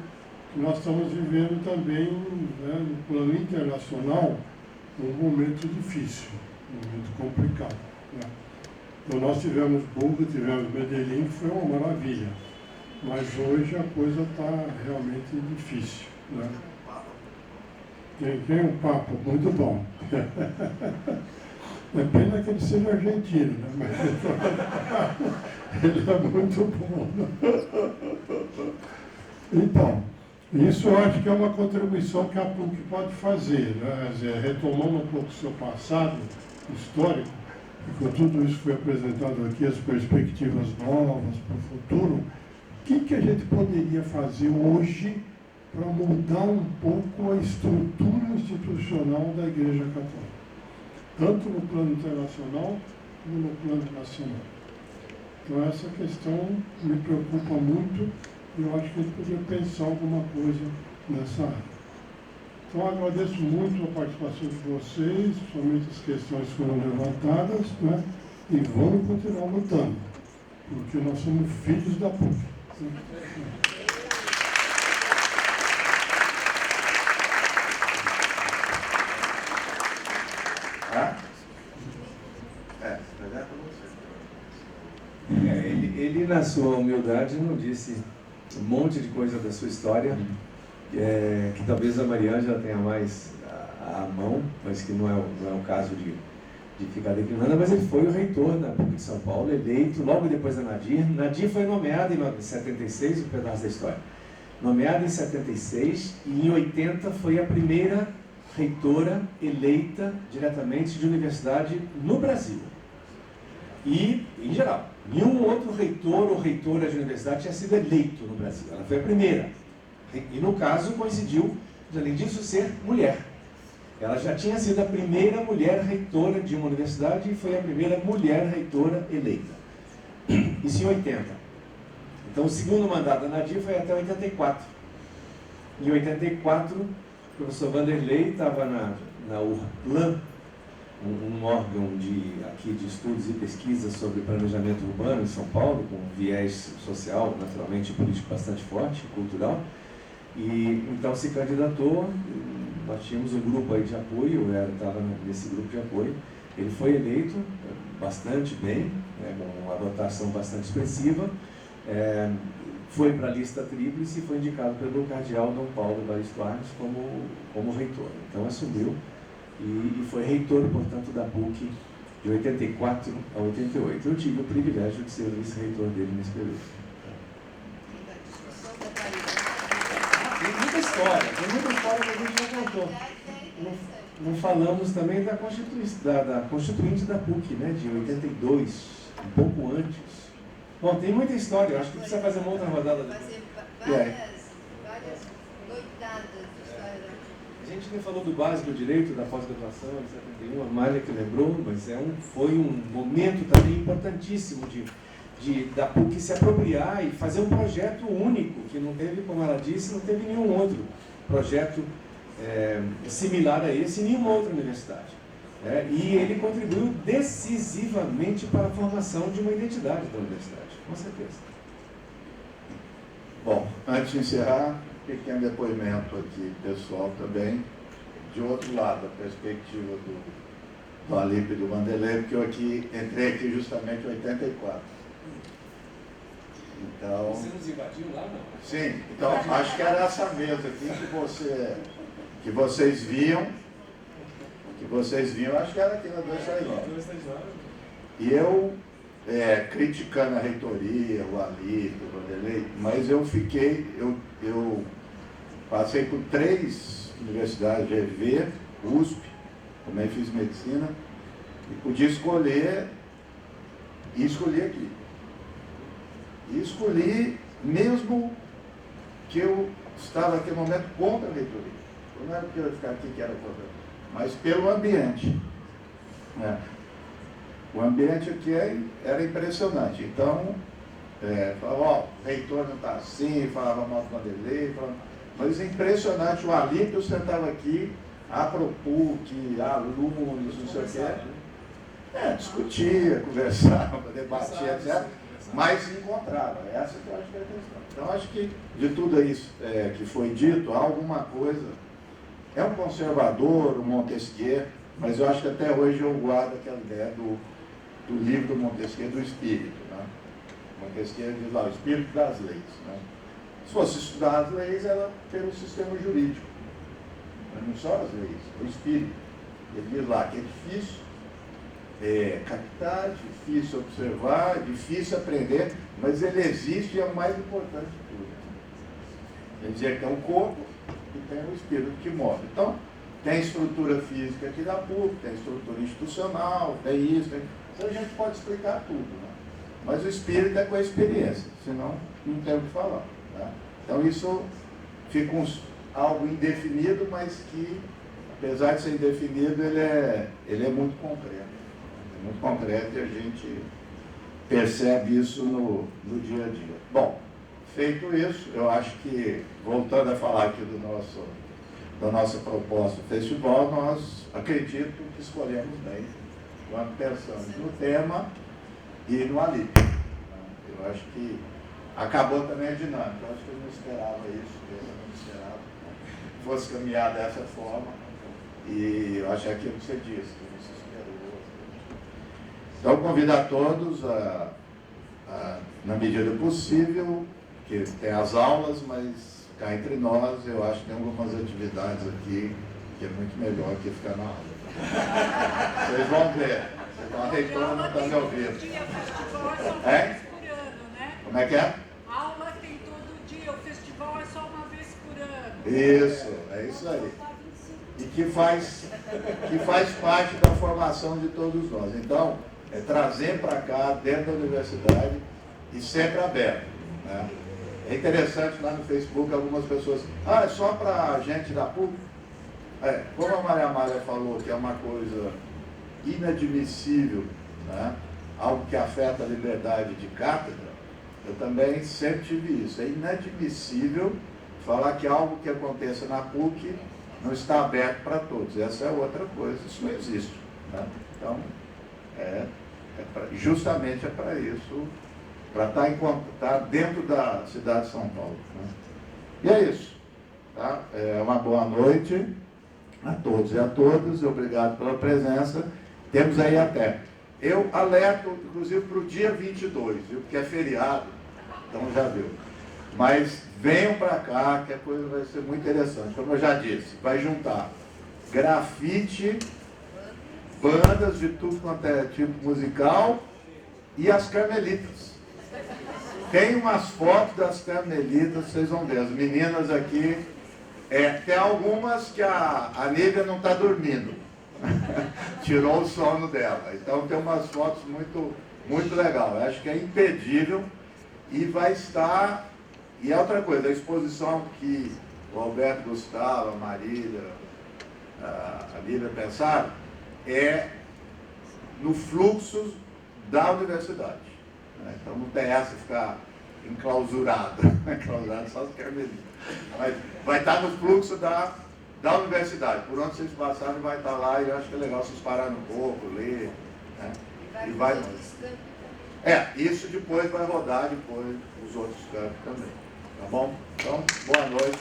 que nós estamos vivendo também, né, no plano internacional, um momento difícil, um momento complicado. Né? Então nós tivemos Buga, tivemos Medellín, que foi uma maravilha, mas hoje a coisa está realmente difícil. Né? Tem um papo muito bom. É pena que ele seja argentino, né? Mas ele é muito bom. Então, isso eu acho que é uma contribuição que a PUC pode fazer, né? Retomando um pouco o seu passado histórico, e com tudo isso que foi apresentado aqui, as perspectivas novas para o futuro, o que a gente poderia fazer hoje para mudar um pouco a estrutura institucional da Igreja Católica, tanto no plano internacional como no plano nacional. Então essa questão me preocupa muito e eu acho que a gente podia pensar alguma coisa nessa área. Então, agradeço muito a participação de vocês, somente as questões foram levantadas, né? E vamos continuar lutando, porque nós somos filhos da PUC. Ele, na sua humildade, não disse um monte de coisa da sua história, que talvez a Mariana já tenha mais à mão, mas que não é o caso de ficar declinando, mas ele foi o reitor da PUC de São Paulo, eleito logo depois da Nadir. Nadir foi nomeada em 76, um pedaço da história, nomeada em 76, e em 80 foi a primeira reitora eleita diretamente de universidade no Brasil. E, em geral, nenhum outro reitor ou reitora de universidade tinha sido eleito no Brasil. Ela foi a primeira. E, no caso, coincidiu, além disso, ser mulher. Ela já tinha sido a primeira mulher reitora de uma universidade e foi a primeira mulher reitora eleita. Isso em 80. Então, o segundo mandato da Nadir foi até 84. Em 84, o professor Vanderlei estava na URPLAN, um órgão aqui de estudos e pesquisas sobre planejamento urbano em São Paulo, com um viés social, naturalmente, político bastante forte, cultural. E então se candidatou, nós tínhamos um grupo aí de apoio, eu estava nesse grupo de apoio. Ele foi eleito bastante bem, com uma votação bastante expressiva, foi para a lista tríplice e foi indicado pelo cardeal Dom Paulo Evaristo Arnes como reitor. Então assumiu e foi reitor, portanto, da PUC de 84 a 88. Eu tive o privilégio de ser vice-reitor dele nesse período. Tem muita história que a gente não contou. Não falamos também da Constituinte da PUC, né, de 82, um pouco antes. Bom, tem muita história, eu acho que precisa fazer uma outra rodada. Fazer várias noitadas de história da PUC. A gente nem falou do básico direito, da pós-graduação em 71, a Malha que lembrou, mas foi um momento também importantíssimo da PUC se apropriar e fazer um projeto único, que não teve, como ela disse, não teve nenhum outro projeto similar a esse em nenhuma outra universidade. E ele contribuiu decisivamente para a formação de uma identidade da universidade, com certeza. Bom, antes de encerrar, pequeno depoimento aqui, pessoal, também, de outro lado, a perspectiva do Alípio e do Vanderlei, porque eu entrei aqui justamente em 84. Então, você nos invadiu lá, não? Sim, então acho que era essa mesa aqui que vocês viam, acho que era aqui na 239. E eu, criticando a reitoria, o Alípio, o Vanderlei, mas eu passei por 3 universidades, GV, USP, também fiz medicina, e podia escolher, e escolhi aqui. E escolhi, mesmo que eu estava naquele momento contra a reitoria. Não era porque eu ia ficar aqui que era contra, mas pelo ambiente. O ambiente aqui era impressionante. Então, falava, o reitor não está assim, falava mal do Vanderlei, mas é impressionante, o Alípio sentava aqui, a ProPUC, alunos, não sei o quê, discutia, conversava, debatia, etc., mas se encontrava. Essa que eu acho que é a questão. Então, acho que de tudo isso que foi dito, há alguma coisa. É um conservador, um Montesquieu, mas eu acho que até hoje eu guardo aquela ideia do livro do Montesquieu, do espírito. Né? Montesquieu diz lá, o espírito das leis. Né? Se fosse estudar as leis, era pelo sistema jurídico. Mas não só as leis, o espírito. Ele diz lá que é difícil captar, difícil observar, difícil aprender, mas ele existe e é o mais importante de tudo. Ele dizia que tem o corpo e tem o espírito que move. Então, tem estrutura física aqui da PUC, tem estrutura institucional, tem isso, então a gente pode explicar tudo, né? Mas o espírito é com a experiência, senão não tem o que falar. Né? Então isso fica algo indefinido, mas que, apesar de ser indefinido, ele é muito concreto. É muito concreto e a gente percebe isso no dia a dia. Bom, feito isso, eu acho que, voltando a falar aqui da nossa proposta do festival, nós acredito que escolhemos bem quando pensamos no tema e no alívio. Eu acho que acabou também a dinâmica. Eu acho que eu não esperava isso, eu não esperava que fosse caminhar dessa forma. E eu acho que é aquilo que você disse, que você esperou. Então, convido a todos na medida do possível, que tem as aulas, mas cá entre nós, eu acho que tem algumas atividades aqui que é muito melhor que ficar na aula. Vocês vão ver. A reitora não está me ouvindo. É? Como é que é? A aula tem todo dia, o festival é só uma vez por ano. Isso, é isso aí. E que faz parte da formação de todos nós. Então, é trazer para cá, dentro da universidade, e sempre aberto. Né? É interessante lá no Facebook, algumas pessoas, é só para gente da PUC? Como a Maria Amália falou, que é uma coisa inadmissível, né? Algo que afeta a liberdade de cátedra, eu também sempre tive isso. É inadmissível falar que algo que aconteça na PUC não está aberto para todos. Essa é outra coisa, isso não existe. Né? Então, justamente é para isso, para estar dentro da cidade de São Paulo. Né? E é isso. Tá? Uma boa noite a todos e a todas, obrigado pela presença. Temos aí até. Eu alerto, inclusive, para o dia 22, viu? Porque é feriado, então já viu. Mas venham para cá, que a coisa vai ser muito interessante. Como eu já disse, vai juntar grafite, bandas de tudo quanto é tipo musical e as carmelitas. Tem umas fotos das carmelitas, vocês vão ver. As meninas aqui, tem algumas que a Nívia não está dormindo. Tirou o sono dela. Então tem umas fotos muito, muito legais. Eu acho que é imperdível e vai estar. E outra coisa, a exposição que o Alberto Gustavo, a Marília, a Lívia pensaram, é no fluxo da universidade. Né? Então não tem essa de ficar enclausurado. Enclausurado só os carmelitas. Mas vai estar no fluxo da universidade. Por onde vocês passarem vai estar lá e eu acho que é legal vocês pararem um pouco, ler. Né? E vai. Isso depois vai rodar depois os outros campos também. Tá bom? Então, boa noite.